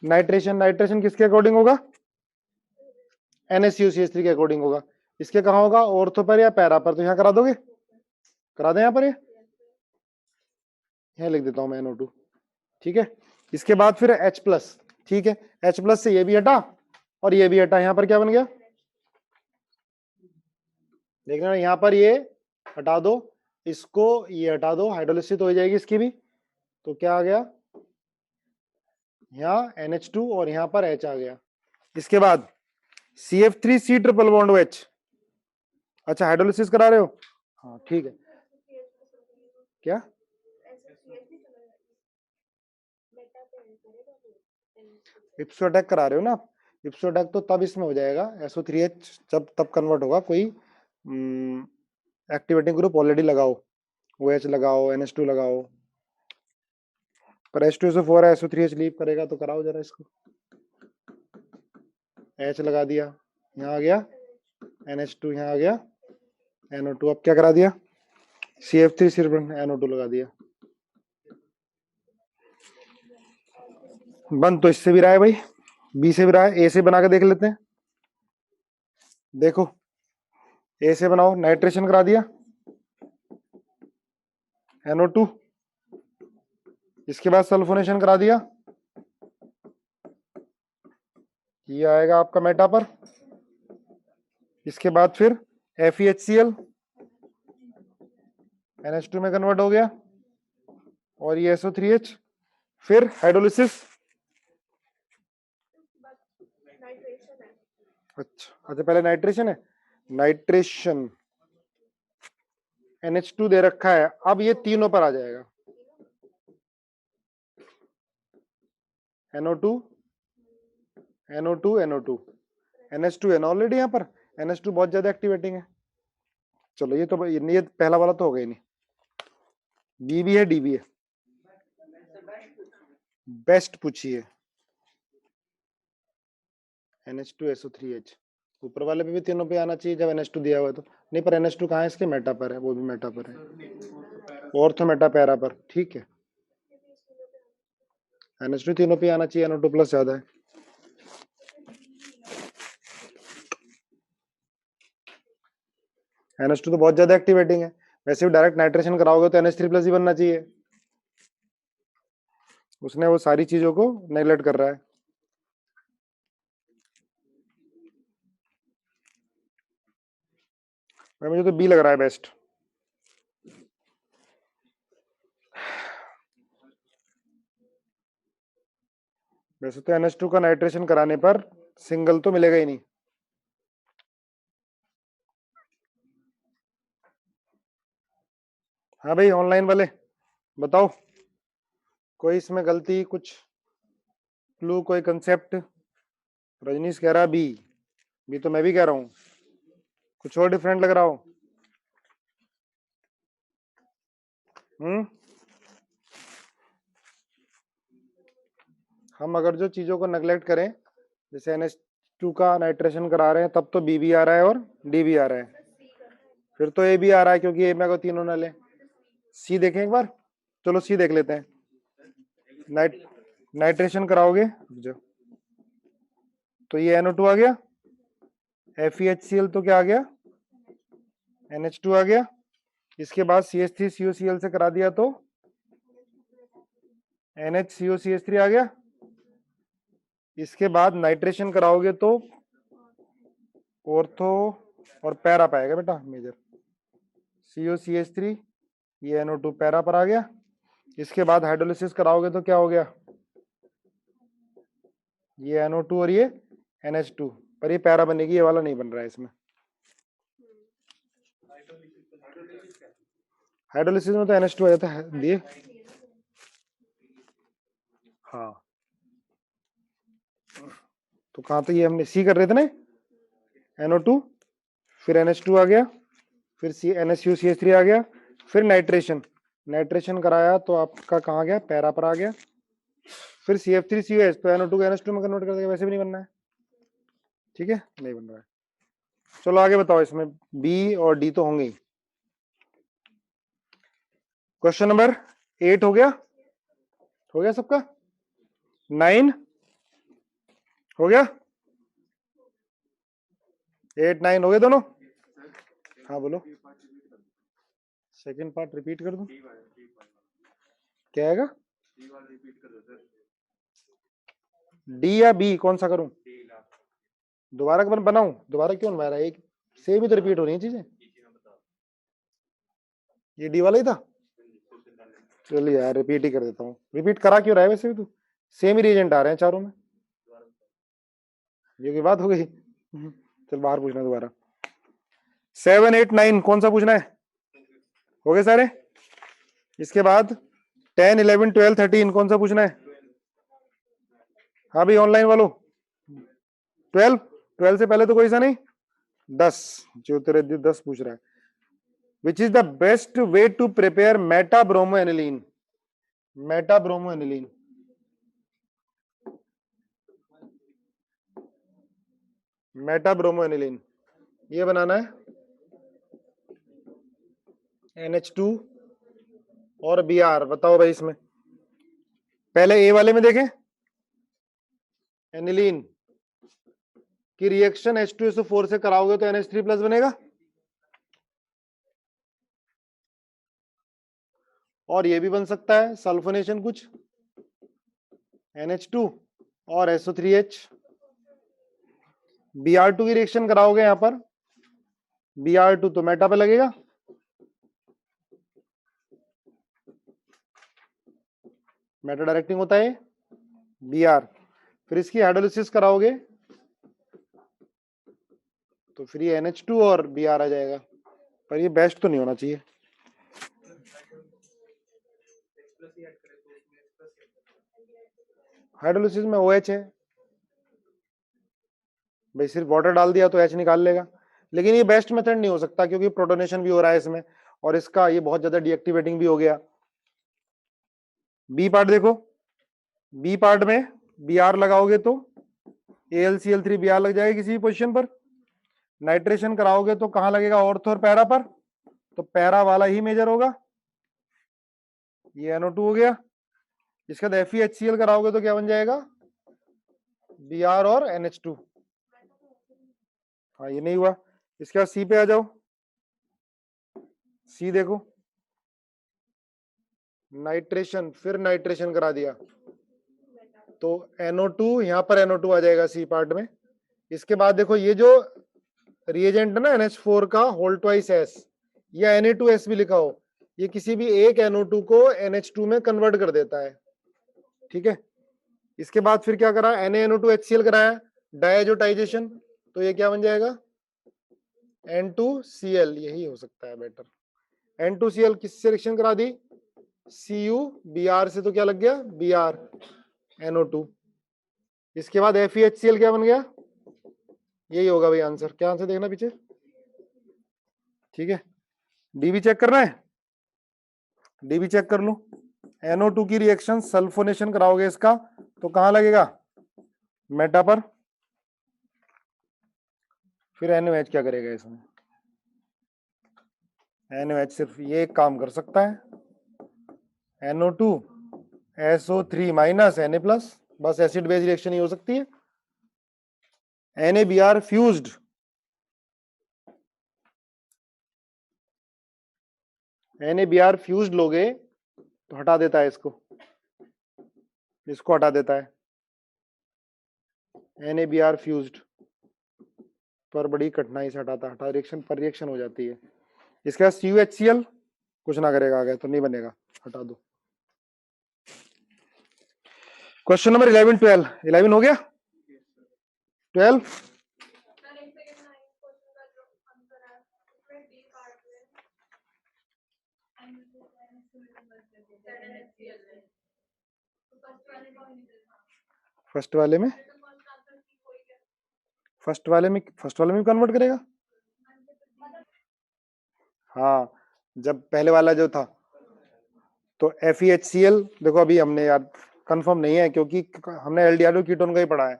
नाइट्रेशन, नाइट्रेशन किसके अकॉर्डिंग होगा, NHCOCH3 के अकॉर्डिंग होगा। इसके कहाँ होगा, ऑर्थो पर या पैरा पर, तो यहाँ करा दोगे, करा दें यहाँ पर ये, यहाँ लिख देता हूं मैं NO2, ठीक है। इसके बाद फिर H+, ठीक है, H+ से ये भी हटा और ये भी हटा, यहाँ पर क्या बन गया, देखना यहाँ पर ये हटा दो, इसको ये हटा दो, हाइड्रोलिसिस हो जाएगी इसकी भी, तो क्या आ गया, यहाँ NH2 और यहाँ पर H आ गया। इसके बाद CF3C ट्रिपल बॉन्ड OH, अच्छा हाइड्रोलिसिस करा रहे हो, हाँ ठीक है, क्या इप्सो अटैक करा रहे हो ना आप, इप्सो अटैक तो तब इसमें हो जाएगा SO3H, जब तब कन्वर्ट होगा कोई एक्टिवेटिंग ग्रुप ऑलरेडी लगाओ, OH लगाओ, NH2 लगाओ, पर H2SO4 है, SO3H लीव करेगा, तो कराओ जरा इसको, H लगा दिया, यहाँ आ गया NH2, यहाँ आ गया NO2, अब क्या करा दिया, CF3 सिर्फ NO2 लगा दिया। बन तो इससे भी रहा है भाई, बी से भी रहा है, ए से बना के देख लेते हैं, देखो ए से बनाओ, नाइट्रेशन करा दिया NO2, इसके बाद सल्फोनेशन करा दिया, ये आएगा आपका मेटा पर, इसके बाद फिर FeHCl NH2 में कन्वर्ट हो गया और ये SO3H, फिर हाइड्रोलिसिस, अच्छा पहले नाइट्रेशन है, नाइट्रेशन NH2 दे रखा है, अब ये तीनों पर आ जाएगा, NO2 NO2 NO2 NH2N already यहाँ पर, NH2 बहुत ज्यादा एक्टिवेटिंग है, चलो ये तो ये पहला वाला तो हो गया नहीं, बी भी है डी भी है, बेस्ट पूछिए NH2SO3H, ऊपर वाले पे भी तीनों पे आना चाहिए जब NH2 दिया हुआ है तो, नहीं पर NH2 कहाँ है इसके, मेटा पर है, वो भी मेटा पर है, ऑर्थो मेटा पैरा पर, ठीक है, NH2 तीनों पे आना चाहिए, NO2 प्लस ज्यादा है। NH2 तो बहुत ज्यादा एक्टिवेटिंग है, वैसे भी डायरेक्ट नाइट्रेशन कराओगे तो NH3 प्लस ही बनना चाहिए, उसने वो सारी चीजों को नेगलेक्ट कर रहा है। मुझे तो बी लग रहा है बेस्ट, वैसे तो NH2 का नाइट्रेशन कराने पर सिंगल तो मिलेगा ही नहीं, हाँ भाई ऑनलाइन वाले बताओ, कोई इसमें गलती, कुछ क्लू, कोई कंसेप्ट, रजनीश कह रहा बी, बी तो मैं भी कह रहा हूँ, कुछ और डिफरेंट लग रहा हो, हम अगर जो चीजों को नेगलेक्ट करें, जैसे NH2 का नाइट्रेशन करा रहे हैं, तब तो बी भी आ रहा है और डी भी आ रहा है, फिर तो ए भी आ रहा है क्योंकि ए में को तीनों न ले, सी देखें एक बार, चलो सी देख लेते हैं, नाइट्रेशन कराओगे जो, तो ये NO2 आ गया, FeHCl तो क्या आ गया, NH2 आ गया, इसके बाद CH3COCl से करा दिया तो NHCOCH3 आ गया, इसके बाद नाइट्रेशन कराओगे तो ऑर्थो और पैरा पाएगा बेटा मेजर, COCH3, ये NO2 पैरा पर आ गया, इसके बाद हाइड्रोलिसिस कराओगे तो क्या हो गया, ये NO2 और ये NH2, पर ये पैरा बनेगी, ये वाला नहीं बन रहा है इसमें, हाइड्रोलिसिस में तो NH2 आ जाता है दिए, हाँ तो कहाँ तो ये हमने सी कर रहे थे ना, NO2 फिर NH2 आ गया, फिर NHCOCH3 आ गया, फिर नाइट्रेशन कराया तो आपका कहाँ गया, पैरा पर आ गया, फिर CF3COH, तो NO2 को NH2 में कन्वर्ट कर देगा, वैसे भी नहीं बनना है, ठीक है नहीं बन रहा है, चलो आगे बताओ, इसमें बी और डी तो होंगे ही। क्वेश्चन नंबर 8 हो गया सबका, 9 हो गया, 8 9 हो गए दोनों, हाँ बोलो, सेकंड पार्ट रिपीट कर दूं, क्या आएगा? डी या बी, कौन सा करूं? दोबारा बनाऊं? दोबारा क्यों बनवा रहा है? एक सेम ही तो रिपीट हो रही है चीजें। ये डी वाला ही था। चलिए यार रिपीट ही कर देता हूँ। रिपीट करा क्यों रहा है वैसे भी तू? सेम ही रिएजेंट आ रहे हैं चारों में। ये की बात हो गई। चल बाहर पूछना दोबारा। 7, 8, 9 कौन सा पूछना है? हो गए सारे। इसके बाद 10, 11, 12, 13 कौन सा पूछना है? हाँ भाई ऑनलाइन वालों। 12, 12 से पहले तो कोई सा नहीं। 10 जो तेरे 10 पूछ रहा है। Which is the best way to prepare meta bromo aniline? Meta bromo aniline, meta bromo aniline ये बनाना है। NH2 और Br। बताओ भाई इसमें पहले ए वाले में देखें। एनिलीन की रिएक्शन H2SO4 से कराओगे तो NH3 प्लस बनेगा। और ये भी बन सकता है सल्फोनेशन कुछ NH2 और SO3H। Br2 की रिएक्शन कराओगे यहां पर, Br2 तो मेटा पे लगेगा। मेटा डायरेक्टिंग होता है Br। फिर इसकी हाइड्रोलिसिस कराओगे तो फिर ये NH2 और Br आ जाएगा। पर ये बेस्ट तो नहीं होना चाहिए। हाइड्रोलिसिस में OH है भाई, सिर्फ वाटर डाल दिया तो H निकाल लेगा। लेकिन ये बेस्ट मेथड नहीं हो सकता क्योंकि प्रोटोनेशन भी हो रहा है इसमें और इसका ये बहुत ज्यादा डीएक्टिवेटिंग भी हो गया। बी पार्ट देखो, बी पार्ट में Br लगाओगे तो AlCl3Br लग जाएगा किसी भी पोजीशन पर। नाइट्रेशन कराओगे तो कहां लगेगा? ऑर्थो और पैरा पर, तो पैरा वाला ही मेजर होगा। ये NO2 हो गया। इसके बाद FeHCl कराओगे तो क्या बन जाएगा? Br और NH2। हाँ ये नहीं हुआ। इसके बाद सी पे आ जाओ। सी देखो, नाइट्रेशन, फिर नाइट्रेशन करा दिया तो NO2, यहां पर NO2 आ जाएगा सी पार्ट में। इसके बाद देखो ये जो रिएजेंट है ना NH4 का होल ट्वाइस S या Na2S भी लिखा हो, ये किसी भी एक NO2 को NH2 में कन्वर्ट कर देता है। ठीक है। इसके बाद फिर क्या करा? NaNO2HCl कराया, डायजोटाइजेशन, तो ये क्या बन जाएगा? N2Cl। यही हो सकता है बेटर। N2Cl किससे रिएक्शन करा दी? CuBr से, तो क्या लग गया? Br NO2। इसके बाद FeHCl क्या बन गया? यही होगा भाई आंसर। क्या आंसर देखना पीछे। ठीक है। डीबी चेक करना है, डीबी चेक कर लो। NO2 की रिएक्शन सल्फोनेशन कराओगे इसका तो कहां लगेगा? मेटा पर। फिर NOH क्या करेगा इसमें? NOH सिर्फ ये एक काम कर सकता है, NO2 SO3 minus Na plus, बस एसिड बेस रिएक्शन ही हो सकती है। NaBr फ्यूज्ड, NaBr फ्यूज्ड लोगे तो हटा देता है इसको, इसको हटा देता है। NaBr फ्यूज्ड पर बड़ी कठिनाई से हटाता, हटा रिएक्शन पर रिएक्शन हो जाती है। इसके बाद CuHCl कुछ ना करेगा आगे तो नहीं बनेगा, हटा दो। Question number 11, 12। 11 हो गया। 12 फर्स्ट वाले में, फर्स्ट वाले में कन्वर्ट करेगा। हाँ जब पहले वाला जो था तो FeHCl देखो, अभी हमने यार कंफर्म नहीं है क्योंकि हमने LDRO कीटोन का ही पढ़ा है।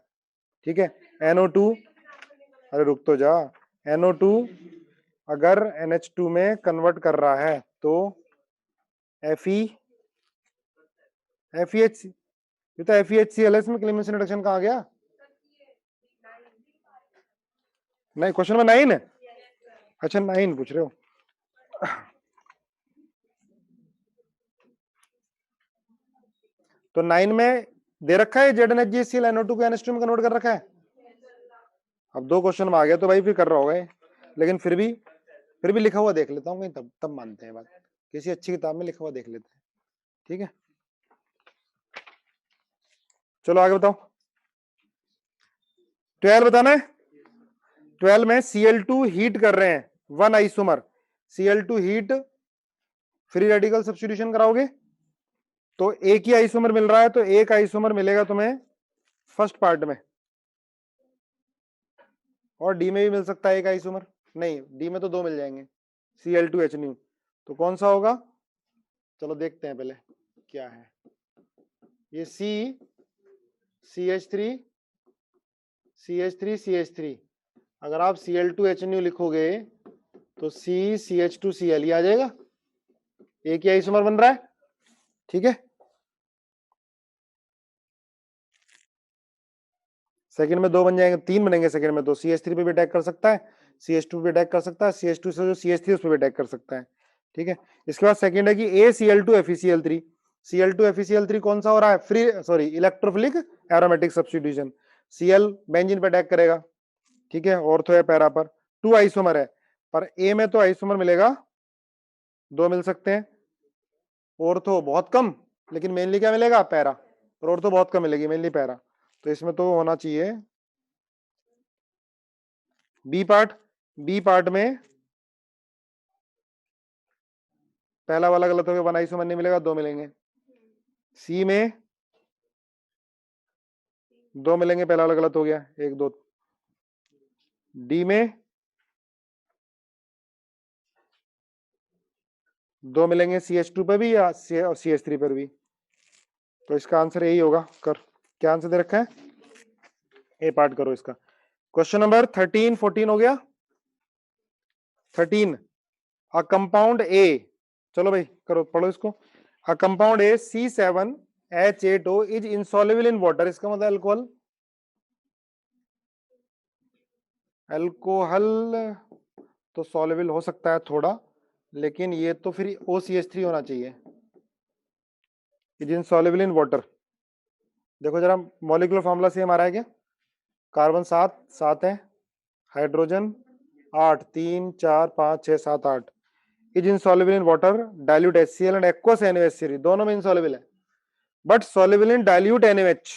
ठीक है। NO2, अरे रुक तो जा, NO2 अगर NH2 में कन्वर्ट कर रहा है तो FeH, ये तो FeHCl है, इसमें क्लेमेंसन रिडक्शन कहाँ गया? नहीं, क्वेश्चन नंबर 9 है। अच्छा 9 पूछ रहे हो। तो 9 में दे रखा है ZnHgCl NO2 को NH2 में कन्वर्ट कर रखा है। अब 2 क्वेश्चन में आ गया तो भाई फिर कर रहा होगा, लेकिन फिर भी लिखा हुआ देख लेता हूँ कहीं, तब मानते हैं बात। किसी अच्छी किताब में लिखा हुआ देख लेते हैं, ठीक है। चलो आगे बताओ। 12 बताना है। 12 में Cl2 हीट कर रहे हैं 1 isomer, Cl2 heat free radical substitution कराओगे तो एक ही आइसोमर मिल रहा है, तो एक आइसोमर मिलेगा तुम्हें फर्स्ट पार्ट में, और डी में भी मिल सकता है एक आइसोमर, नहीं डी में तो 2 मिल जाएंगे, Cl2H तो कौन सा होगा, चलो देखते हैं पहले क्या है। ये CH3 CH3 अगर आप Cl2H लिखोगे तो CH2Cl आ जाएगा, एक ही आइसोमर बन रहा है, ठीक है। सेकंड में 2 बन जाएंगे, 3 बनेंगे सेकंड में, तो CH3 पे भी अटैक कर सकता है, CH2 पे अटैक कर सकता है, CH2 से जो CH3 उस पे भी अटैक कर सकता है, ठीक है। इसके बाद सेकंड है कि ACl2FeCl3, Cl2FeCl3 कौन सा हो रहा है, electrophilic aromatic substitution, Cl benzene पे अटैक करेगा, ठीक है। ऑर्थो है पैरा पर, 2 आइसोमर है, पर A में तो आइसोमर मिलेगा 2 मिल सकते हैं, ऑर्थो बहुत कम, लेकिन मेनली क्या मिलेगा पैरा, और ऑर्थो बहुत कम मिलेगी, मेनली पैरा, तो इसमें तो होना चाहिए बी पार्ट में पहला वाला गलत हो गया, 1 आइसोमर नहीं मिलेगा, 2 मिलेंगे। सी में 2 मिलेंगे, पहला वाला गलत हो गया, 1 2। डी में 2 मिलेंगे, CH2 पर भी या CH3 पर भी, तो इसका आंसर यही होगा। कर, क्या आंसर दे रखा है, ए पार्ट करो इसका। क्वेश्चन नंबर 13 14 हो गया। 13 अ कंपाउंड ए, चलो भाई करो, पढ़ो इसको। A compound A C7H8O is insoluble in water, इसका मतलब अल्कोहल, अल्कोहल तो सॉल्युबल हो सकता है थोड़ा, लेकिन ये तो फिर OCH3 होना चाहिए, इज इनसॉल्युबल इन वाटर। देखो जरा मॉलिक्यूलर फॉर्मूला सेम आ रहा है क्या, कार्बन 7 है, hydrogen 8, 3 4 5 6 7 8, is insoluble in water, dilute HCl and aqueous NaOH3 दोनों में इनसॉल्युबल है, but soluble in dilute NaOH,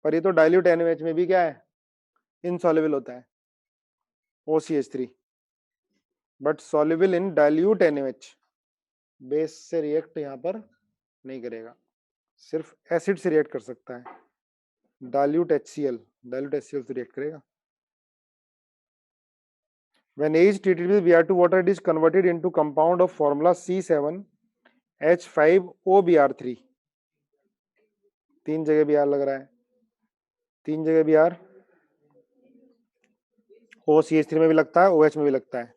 पर ये तो डाइल्यूट NaOH में भी क्या है, इनसॉल्युबल होता है OCH3, but soluble in dilute NaOH, base से रिएक्ट यहां पर नहीं करेगा, सिर्फ एसिड से रिएक्ट कर सकता है, डाइल्यूट HCl से रिएक्ट करेगा। When A is treated with Br2 water, it is converted into compound of formula C7H5OBr3, 3 जगह Br लग रहा है, 3 जगह Br, OCH3 में भी लगता है, OH में भी लगता है,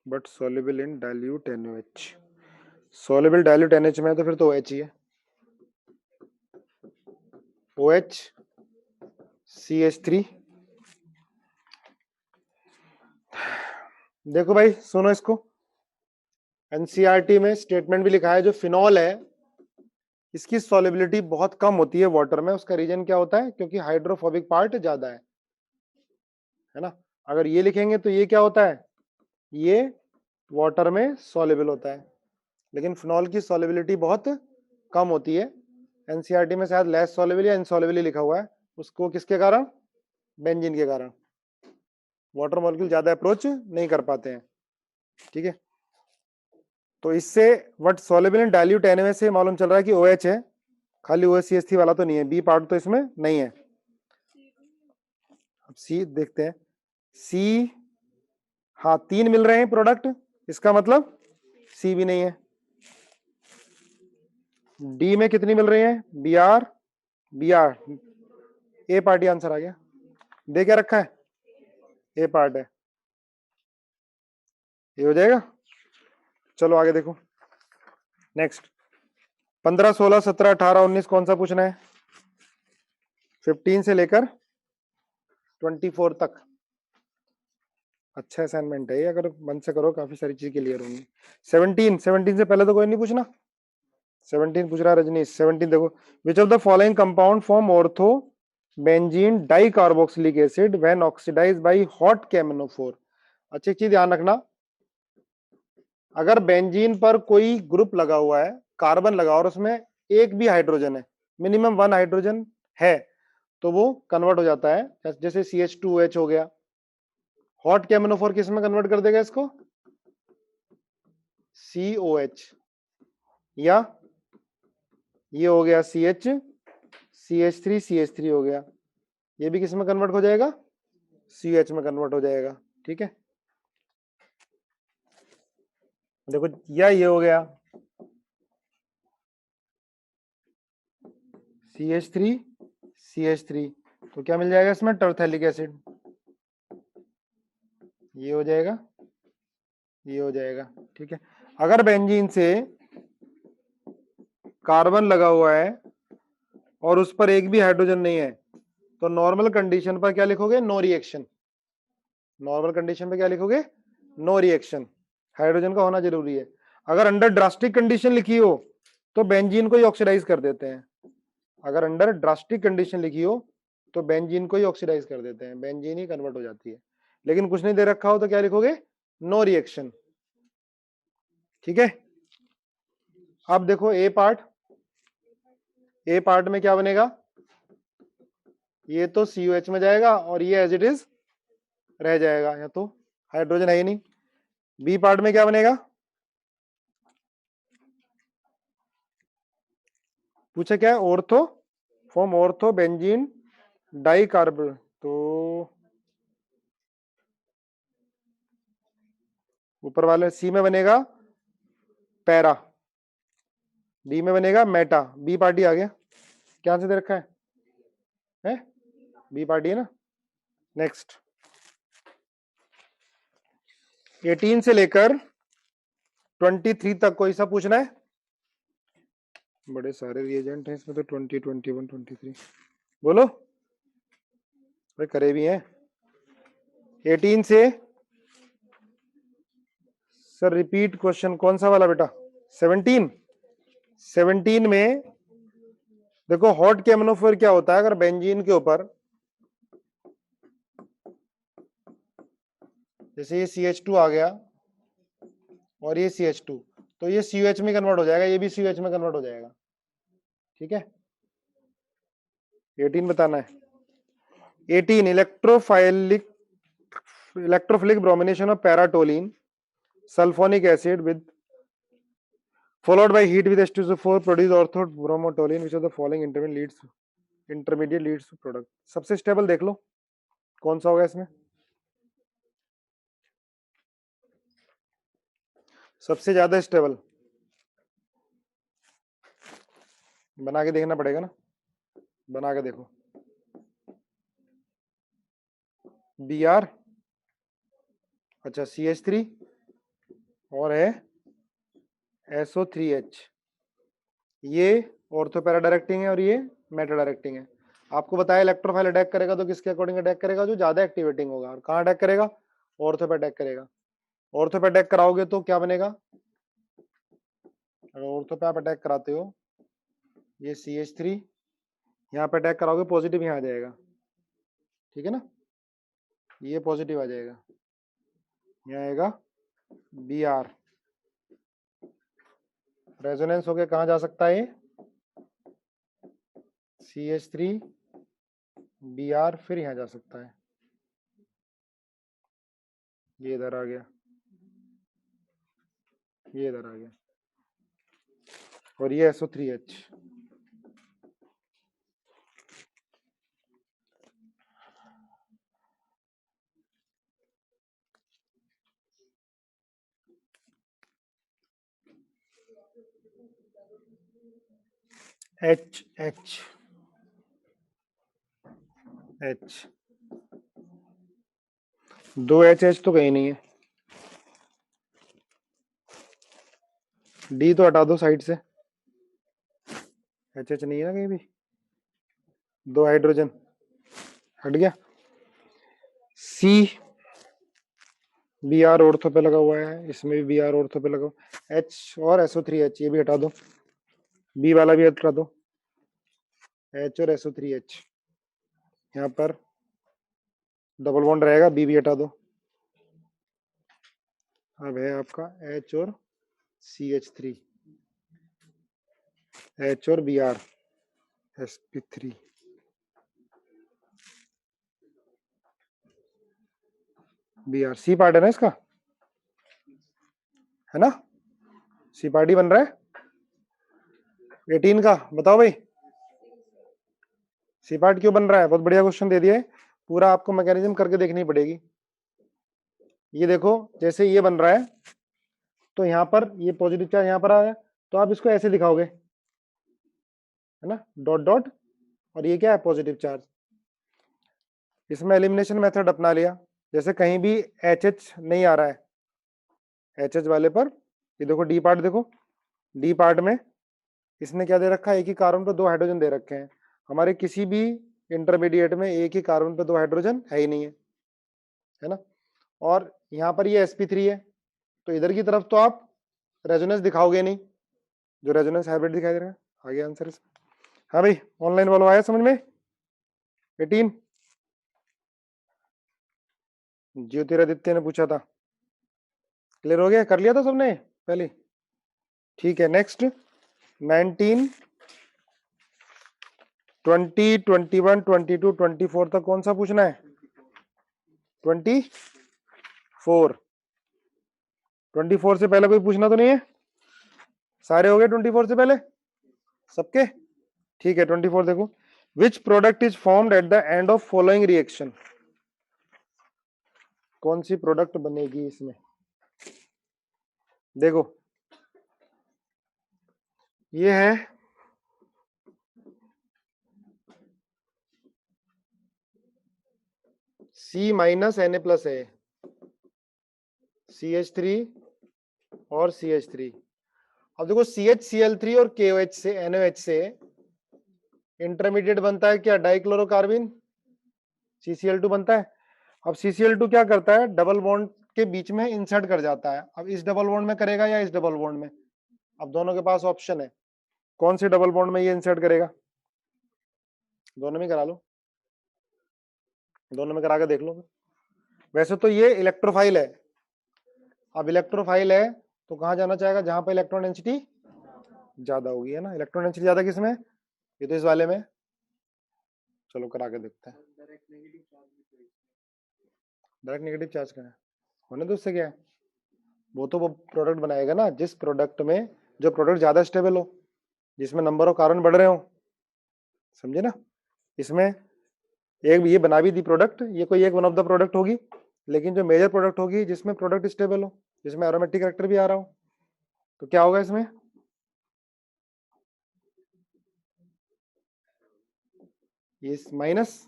but soluble in dilute NaOH, soluble dilute NaOH में तो फिर तो OH ही है, OH CH3। देखो भाई सुनो इसको, एनसीईआरटी में स्टेटमेंट भी लिखा है, जो फिनॉल है इसकी सॉल्युबिलिटी बहुत कम होती है वाटर में, उसका रीजन क्या होता है, क्योंकि हाइड्रोफोबिक पार्ट ज्यादा है ना। अगर ये लिखेंगे तो ये क्या होता है, ये वाटर में सॉल्युबल होता है, लेकिन फिनॉल की सॉल्युबिलिटी बहुत कम होती है। एनसीईआरटी में शायद लेस सॉल्युबल या इनसॉल्युबल लिखा हुआ है, उसको किसके कारण, बेंजीन के कारण, वाटर मॉलिक्यूल ज्यादा अप्रोच नहीं कर पाते हैं, ठीक है। तो इससे what soluble in dilute NaOH से मालूम चल रहा है कि OH है, खाली OCH3 वाला तो नहीं है, बी पार्ट तो इसमें नहीं है। अब सी देखते हैं, सी हाँ 3 मिल रहे हैं प्रोडक्ट, इसका मतलब सी भी नहीं है। डी में कितनी मिल रही है, Br ए पार्टी आंसर आ गया, दे क्या रखा है, ए पार्ट है, ये हो जाएगा। चलो आगे देखो, नेक्स्ट 15 16 17 18 19 कौन सा पूछना है, 15 से लेकर 24 तक। अच्छा असाइनमेंट है ये, अगर मन से करो काफी सारी चीज क्लियर होंगी। 17 से पहले तो कोई नहीं पूछना। 17 पूछ रहा है रजनीश। 17 देखो, which of the following compound form ortho benzene dicarboxylic acid when oxidized by hot केमिनोफोर। अच्छी चीज ध्यान रखना, अगर बेंजीन पर कोई ग्रुप लगा हुआ है, कार्बन लगा और उसमें एक भी हाइड्रोजन है, मिनिमम 1 हाइड्रोजन है, तो वो कन्वर्ट हो जाता है। जैसे CH2OH हो गया, हॉट केमिनोफोर किस में कन्वर्ट कर देगा इसको? COH। या ये हो गया CH3 हो गया, ये भी किस में कन्वर्ट हो जाएगा? CH में कन्वर्ट हो जाएगा। ठीक है, देखो, या ये हो गया CH3, तो क्या मिल जाएगा इसमें? टरथैलिक एसिड। ये हो जाएगा, ये हो जाएगा। ठीक है, अगर बेंजीन से कार्बन लगा हुआ है और उस पर एक भी हाइड्रोजन नहीं है, तो नॉर्मल कंडीशन पर क्या लिखोगे? No reaction. नॉर्मल कंडीशन पे क्या लिखोगे? No reaction. हाइड्रोजन का होना जरूरी है। अगर अंडर ड्रास्टिक कंडीशन लिखी हो तो बेंजीन को ही ऑक्सीडाइज कर देते हैं। अगर अंडर ड्रास्टिक कंडीशन लिखी हो तो बेंजीन को ही ऑक्सीडाइज कर देते हैं, बेंजीन ही कन्वर्ट हो जाती है। लेकिन कुछ नहीं दे रखा हो तो क्या लिखोगे? No reaction. ठीक है, अब देखो ए पार्ट। ए पार्ट में क्या बनेगा? ये तो COH में जाएगा और ये एज इट इज रह जाएगा, या तो हाइड्रोजन है ही नहीं। बी पार्ट में क्या बनेगा? पूछा क्या है? Ortho form ortho benzene di carb, तो ऊपर वाले सी में बनेगा पैरा, बी में बनेगा मेटा। बी पार्टी आ गया, क्या से दे रखा है? बी पार्टी है ना। नेक्स्ट, 18 से लेकर 23 तक कोई सा पूछना है? बड़े सारे रिएजेंट हैं इसमें तो, 20, 21, 23 बोलो भाई, करे भी हैं। 18 से सर रिपीट क्वेश्चन कौन सा वाला बेटा? 17 में देखो, हॉट केमिनोफोर क्या होता है? अगर बेंजीन के ऊपर जैसे ये CH2 आ गया और ये CH2, तो ये COH में कन्वर्ट हो जाएगा, ये भी COH में कन्वर्ट हो जाएगा। ठीक है, 18 बताना है। 18 electrophilic bromination of paratoluene sulphonic acid with followed by heat with H2SO4 produce orthobromotoluene, which of the following intermediate leads to product। सबसे स्टेबल देख लो कौन सा होगा इसमें? सबसे ज्यादा स्टेबल बना के देखना पड़ेगा ना, बना के देखो। Br, अच्छा CH3 और है SO3H, ये ऑर्थो पैरा डायरेक्टिंग है और ये मेटा डायरेक्टिंग है। आपको बताया इलेक्ट्रोफाइल अटैक करेगा तो किसके अकॉर्डिंग अटैक करेगा? जो ज्यादा एक्टिवेटिंग होगा। और कहाँ अटैक करेगा? ऑर्थो पे अटैक करेगा। ऑर्थो पे अटैक कराओगे तो क्या बनेगा? अगर ऑर्थो पे आप अटैक कराते हो, ये CH3 यहाँ पे अटैक कराओगे, पॉजिटिव यहाँ आ जाएगा। ठीक है ना, ये पॉजिटिव आ जाएगा, यहाँ आएगा Br। रेजोनेंस होके कहाँ जा सकता है? CH3 Br, फिर यहाँ जा सकता है, ये इधर आ गया, ये इधर आ गया, और ये SO3H। H 2 H तो कहीं नहीं है। D तो हटा दो साइड से, H नहीं है ना कहीं भी। 2 हाइड्रोजन हट गया। सी बी आर ऑर्थो पे लगा हुआ है, इसमें भी बी आर ऑर्थो पे लगा हुआ। एच और SO3H ये भी हटा दो, बी वाला भी हटा दो, एच और SO3H। यहाँ पर डबल बॉन्ड रहेगा, बी भी हटा दो। अब है आपका H और CH3, H और Br sp3। Br C part है ना इसका, है ना, सी पार्ट ही बन रहा है 18 का। बताओ भाई सी पार्ट क्यों बन रहा है? बहुत बढ़िया क्वेश्चन दे दिया है, पूरा आपको मैकेनिज्म करके देखनी पड़ेगी। ये देखो जैसे ये बन रहा है तो यहाँ पर ये पॉजिटिव चार्ज यहाँ पर आ गया, तो आप इसको ऐसे दिखाओगे, है ना, डॉट डॉट, और ये क्या है, पॉजिटिव चार्ज। इसमें एलिमिनेशन मेथड अपना लिया, जैसे कहीं भी एच नहीं आ रहा है, एच वाले पर ये देखो डी पार्ट, देखो डी पार्ट में इसने क्या दे रखा है, एक ही कार्बन पर 2 हाइड्रोजन दे रखे हैं। हमारे किसी भी इंटरमीडिएट में एक ही कार्बन पर 2 हाइड्रोजन है ही नहीं है ना। और यहाँ पर ये sp3 है, तो इधर की तरफ तो आप रेजोनेंस दिखाओगे नहीं, जो रेजोनेंस हाइब्रिड दिखाई दे रहा है। आगे आंसर इसमें। हाँ भाई ऑनलाइन वालों आया समझ में? 18 ज्योतिरादित्य ने पूछा था, क्लियर हो गया, कर लिया था सबने पहले? ठीक है, नेक्स्ट 19, 20, 21, 22, 24 तक कौन सा पूछना है? 24। 24 से पहले कोई पूछना तो नहीं है? सारे हो गए 24 से पहले सबके? ठीक है 24 देखो, which product is formed at the end of following reaction. कौन सी प्रोडक्ट बनेगी इसमें? देखो ये है C माइनस Na+ है, CH3 और CH3। अब देखो CHCl3 और KOH से NOH से इंटरमीडिएट बनता है क्या? डाइक्लोरोकार्बिन CCl2 बनता है। अब CCl2 क्या करता है, डबल बॉन्ड के बीच में इंसर्ट कर जाता है। अब इस डबल बॉन्ड में करेगा या इस डबल बॉन्ड में? अब दोनों के पास ऑप्शन है, कौन सी डबल बॉन्ड में ये इंसर्ट करेगा? दोनों में करा लो, दोनों में करा के देख लो। वैसे तो ये इलेक्ट्रोफाइल है, अब इलेक्ट्रोफाइल है तो कहां जाना चाहेगा? जहां पर इलेक्ट्रॉन डेंसिटी ज्यादा होगी, है ना। इलेक्ट्रॉन डेंसिटी ज्यादा किसमें? ये तो इस वाले में। चलो करा के देखते हैं। डायरेक्ट नेगेटिव चार्ज का है, होने दो, उससे क्या है, वो प्रोडक्ट बनाएगा ना, जिस प्रोडक्ट में जो प्रोडक्ट ज्यादा स्टेबल हो, जिसमें नंबर ऑफ कार्बन बढ़ रहे हो, समझे ना। इसमें एक ये बना भी दी प्रोडक्ट, ये कोई एक वन ऑफ द प्रोडक्ट होगी, लेकिन जो मेजर प्रोडक्ट होगी जिसमें प्रोडक्ट स्टेबल हो, जिसमें एरोमेटिक कैरेक्टर भी आ रहा हो, तो क्या होगा इसमें? ये माइनस,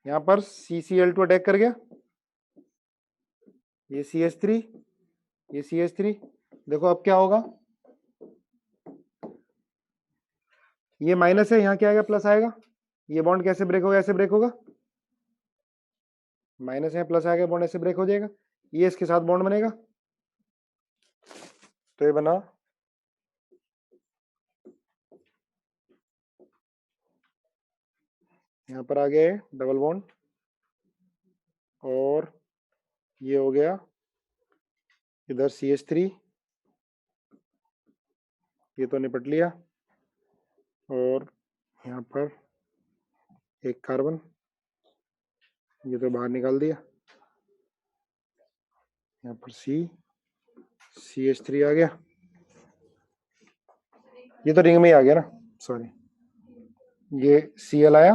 यहाँ पर CCl2 अटैक कर गया, ये CH3, ये CH3। देखो अब क्या होगा, ये माइनस है, यहाँ क्या आएगा, प्लस आएगा। ये बॉन्ड कैसे ब्रेक होगा? ऐसे ब्रेक होगा, माइनस है प्लस आएगा, बॉन्ड ऐसे ब्रेक हो जाएगा, ये इसके साथ बॉन्ड बनेगा, तो ये बना यहाँ पर आ गया है डबल बॉन्ड, और ये हो गया इधर CH3, ये तो निपट लिया, और यहाँ पर एक कार्बन, ये तो बाहर निकाल दिया, यहाँ पर CH3 आ गया, ये तो रिंग में ही आ गया ना, सॉरी, ये Cl आया।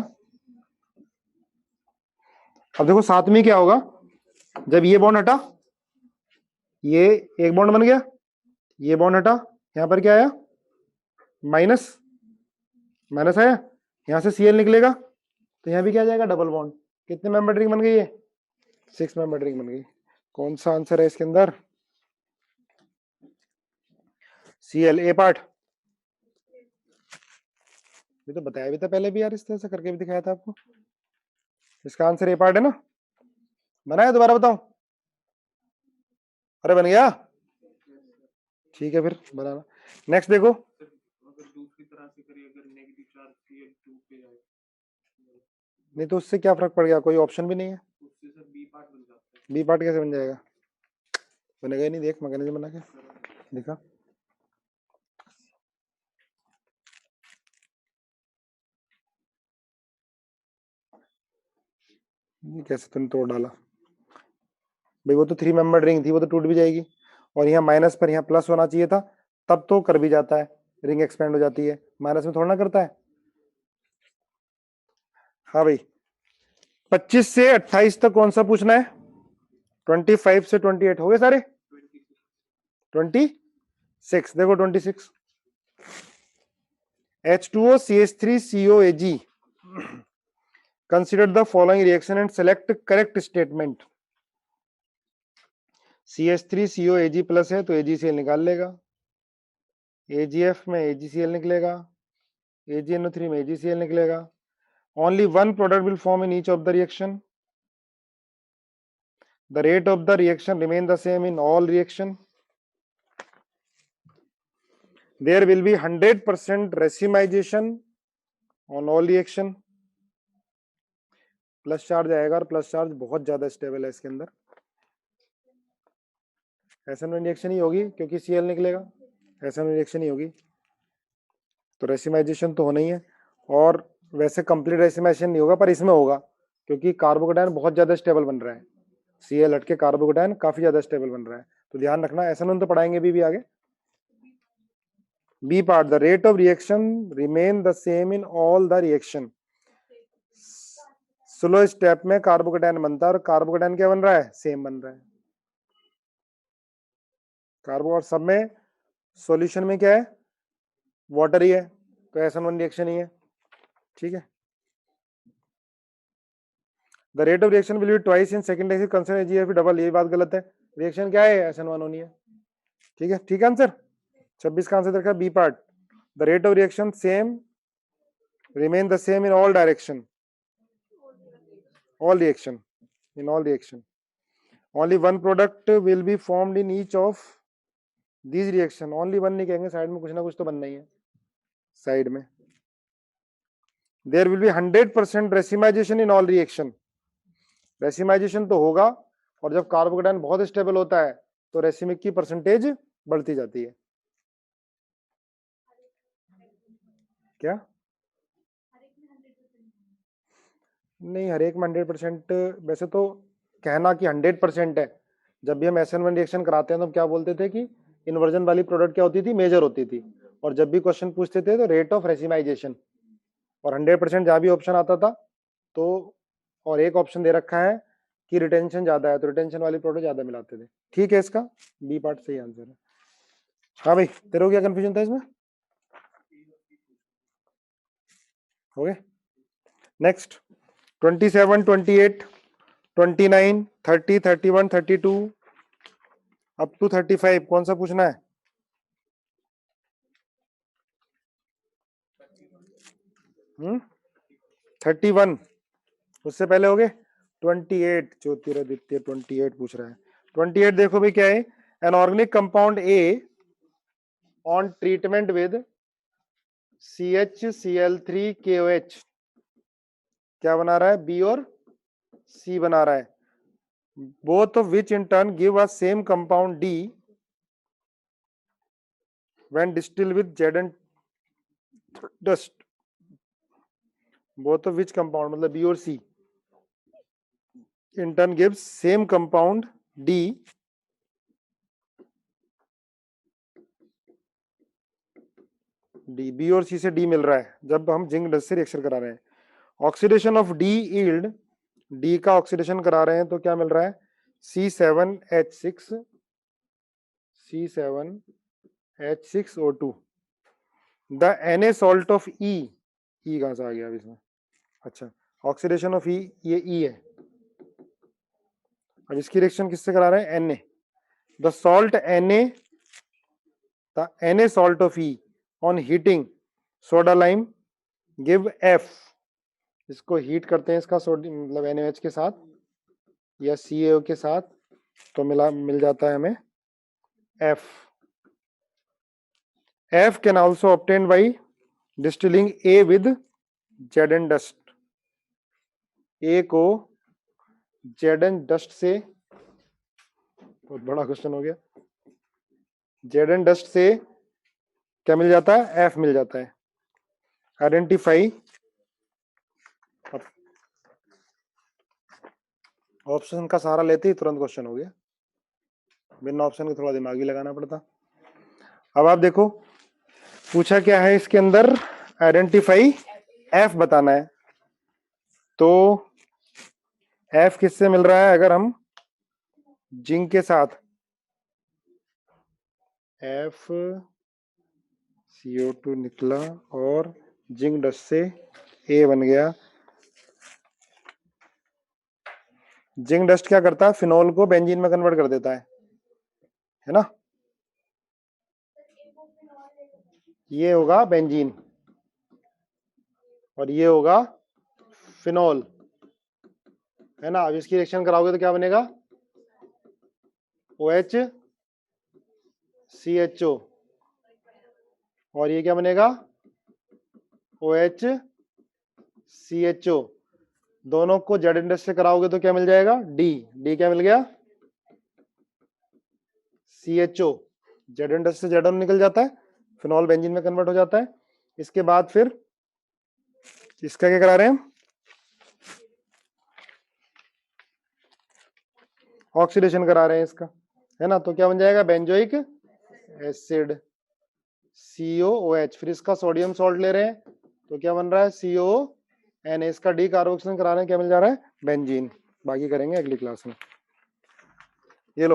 अब देखो साथ में क्या होगा, जब ये बॉन्ड हटा, ये एक बॉन्ड बन गया, ये बॉन्ड हटा, यहाँ पर क्या आया, माइनस, माइनस आया, यहाँ से Cl निकलेगा, तो यहाँ भी क्या आ जाएगा, डबल बॉन्ड। कितने मेंबर रिंग बन गई है? 6 मेंबर रिंग बन गई। कौन सा आंसर है इसके अंदर? Cl ए पार्ट। ये तो बताया भी था पहले भी यार, इस तरह से करके भी दिखाया था आपको। इसका आंसर ए पार्ट है ना, बनाया दोबारा बताओ। अरे बन गया, ठीक है फिर बनाना। नेक्स्ट देखो, नहीं तो उससे क्या फर्क पड़ गया, कोई ऑप्शन भी नहीं है। बी पार्ट कैसे बन जाएगा, बनेगा ही नहीं, देख मैकेनिज्म बना के दिखा। ये कैसे तुमने तोड़ डाला भाई, वो तो 3 मेंबर रिंग थी, वो तो टूट भी जाएगी। और यहाँ माइनस पर यहाँ प्लस होना चाहिए था, तब तो कर भी जाता है, रिंग एक्सपेंड हो जाती है, माइनस में थोड़ा ना करता है। हाँ भाई, 25 से 28 तक कौन सा पूछना है, 25 से 28 हो गए सारे, 26 देखो, 26 H2O CH3 COAG, consider the following reaction and select correct statement। CH3 COAG plus है तो AgCl निकाल लेगा, AgF में AgCl निकलेगा, AgNO3 में AgCl निकलेगा। Only one product will form in each of the reaction. The rate of the reaction remain the same in all reaction. There will be 100% racemization on all reaction। Plus charge आएगा और plus charge बहुत ज्यादा stable है इसके अंदर, SN1 reaction ही होगी क्योंकि Cl निकलेगा, SN1 रिएक्शन ही होगी, तो रेसिमाइजेशन तो होना ही है। और वैसे कंप्लीट रेसिमाइजेशन नहीं होगा पर इसमें होगा, क्योंकि कार्बोकेटायन बहुत ज्यादा स्टेबल बन रहा है, Cl हट के कार्बोकेटायन काफी ज्यादा स्टेबल बन रहा है, तो ध्यान रखना। SN1 तो पढ़ाएंगे भी आगे। B part, the rate of reaction remain the same in all the reaction. Slow step में कार्बोकेटायन बनता है और कार्बोकेटायन क्या बन रहा है, सेम बन रहा है कार्बो, और सब में सॉल्यूशन में क्या है, वाटर ही है, तो SN1 रिएक्शन ही है, ठीक है। The rate of reaction will be twice in second axis consider AgF double, ये बात गलत है, रिएक्शन क्या है, SN1 होनी है, ठीक है। ठीक है आंसर 26 का आंसर रखा B part. The rate of reaction same remain the same in all direction, all reaction, in all reaction only one product will be formed in each of these reaction। only one नहीं कहेंगे, side में कुछ ना कुछ तो बनना ही है side में। there will be 100% racemization in all reaction, racemisation तो होगा, और जब कार्बोकेटायन बहुत स्टेबल होता है तो रेसिमिक की परसेंटेज बढ़ती जाती है। क्या नहीं, हर एक में 100%, वैसे तो कहना कि 100% है, जब भी हम SN1 रिएक्शन कराते हैं तो हम क्या बोलते थे कि इन्वर्जन वाली प्रोडक्ट क्या होती थी, मेजर होती थी, और जब भी क्वेश्चन पूछते थे तो रेट ऑफ रेसिमाइजेशन, और 100% जहां भी ऑप्शन आता था तो, और एक ऑप्शन दे रखा है कि रिटेंशन ज्यादा है तो रिटेंशन वाली प्रोडक्ट ज्यादा मिलाते थे, ठीक है। इसका बी पार्ट सही आंसर है। हाँ भाई, तेरे को क्या कंफ्यूजन था इसमें, हो गए। नेक्स्ट 27, 28, 29, 30, 31, 32 अप टू 35 कौन सा पूछना है, 31, उससे पहले हो गए 28, ज्योतिरादित्य 28 पूछ रहा है। 28 देखो भाई क्या है, an organic compound A on treatment with CHCl3KOH क्या बना रहा है, बी और सी बना रहा है, both of which in turn give us same compound D when distilled with Jaden dust। both of which compound मतलब B और C in turn gives same compound D B और C से D मिल रहा है जब हम जिंक डस्ट से reaction करा रहे हैं। Oxidation of D yield, D का ऑक्सीडेशन करा रहे हैं तो क्या मिल रहा है, C7H6 C7H6O2। The Na salt of E, E कहां से आ गया अब इसमें, अच्छा ऑक्सीडेशन ऑफ E, ये E है, अब इसकी रिएक्शन किससे करा रहे हैं, Na। The salt Na, the Na salt of E on heating soda lime give F, इसको हीट करते हैं इसका सोडियम मतलब NaOH के साथ या CaO के साथ, तो मिल जाता है हमें F. F can also obtained by distilling A with Zn dust. A को Zn dust से, बहुत बड़ा क्वेश्चन हो गया, Zn dust से क्या मिल जाता है? F मिल जाता है. आइडेंटिफाई, ऑप्शन का सहारा लेते ही तुरंत क्वेश्चन हो गया, बिना ऑप्शन के थोड़ा दिमाग भी लगाना पड़ता. अब आप देखो पूछा क्या है इसके अंदर, आइडेंटिफाई F बताना है. तो F किससे मिल रहा है? अगर हम जिंक के साथ FCO2 निकला और जिंक डस्ट से A बन गया. जिंक डस्ट क्या करता है? फिनोल को बेंजीन में कन्वर्ट कर देता है ना. ये होगा बेंजीन और ये होगा फिनोल, है ना. अब इसकी रिएक्शन कराओगे तो क्या बनेगा? OH CHO, और ये क्या बनेगा? OH CHO. दोनों को Zn डस्ट से कराओगे तो क्या मिल जाएगा? D क्या मिल गया? CHO. Zn डस्ट से Zn निकल जाता है, फिनोल बेंजीन में कन्वर्ट हो जाता है. इसके बाद फिर इसका क्या करा रहे हैं? ऑक्सीडेशन करा रहे हैं इसका, है ना. तो क्या बन जाएगा? Benzoic acid COOH. फिर इसका सोडियम सॉल्ट ले रहे हैं तो क्या बन रहा है? CON. इसका डी कार्बोक्सिलेशन करा रहे हैं, क्या मिल जा रहा है? बेंजीन. बाकी करेंगे अगली क्लास में. ये लो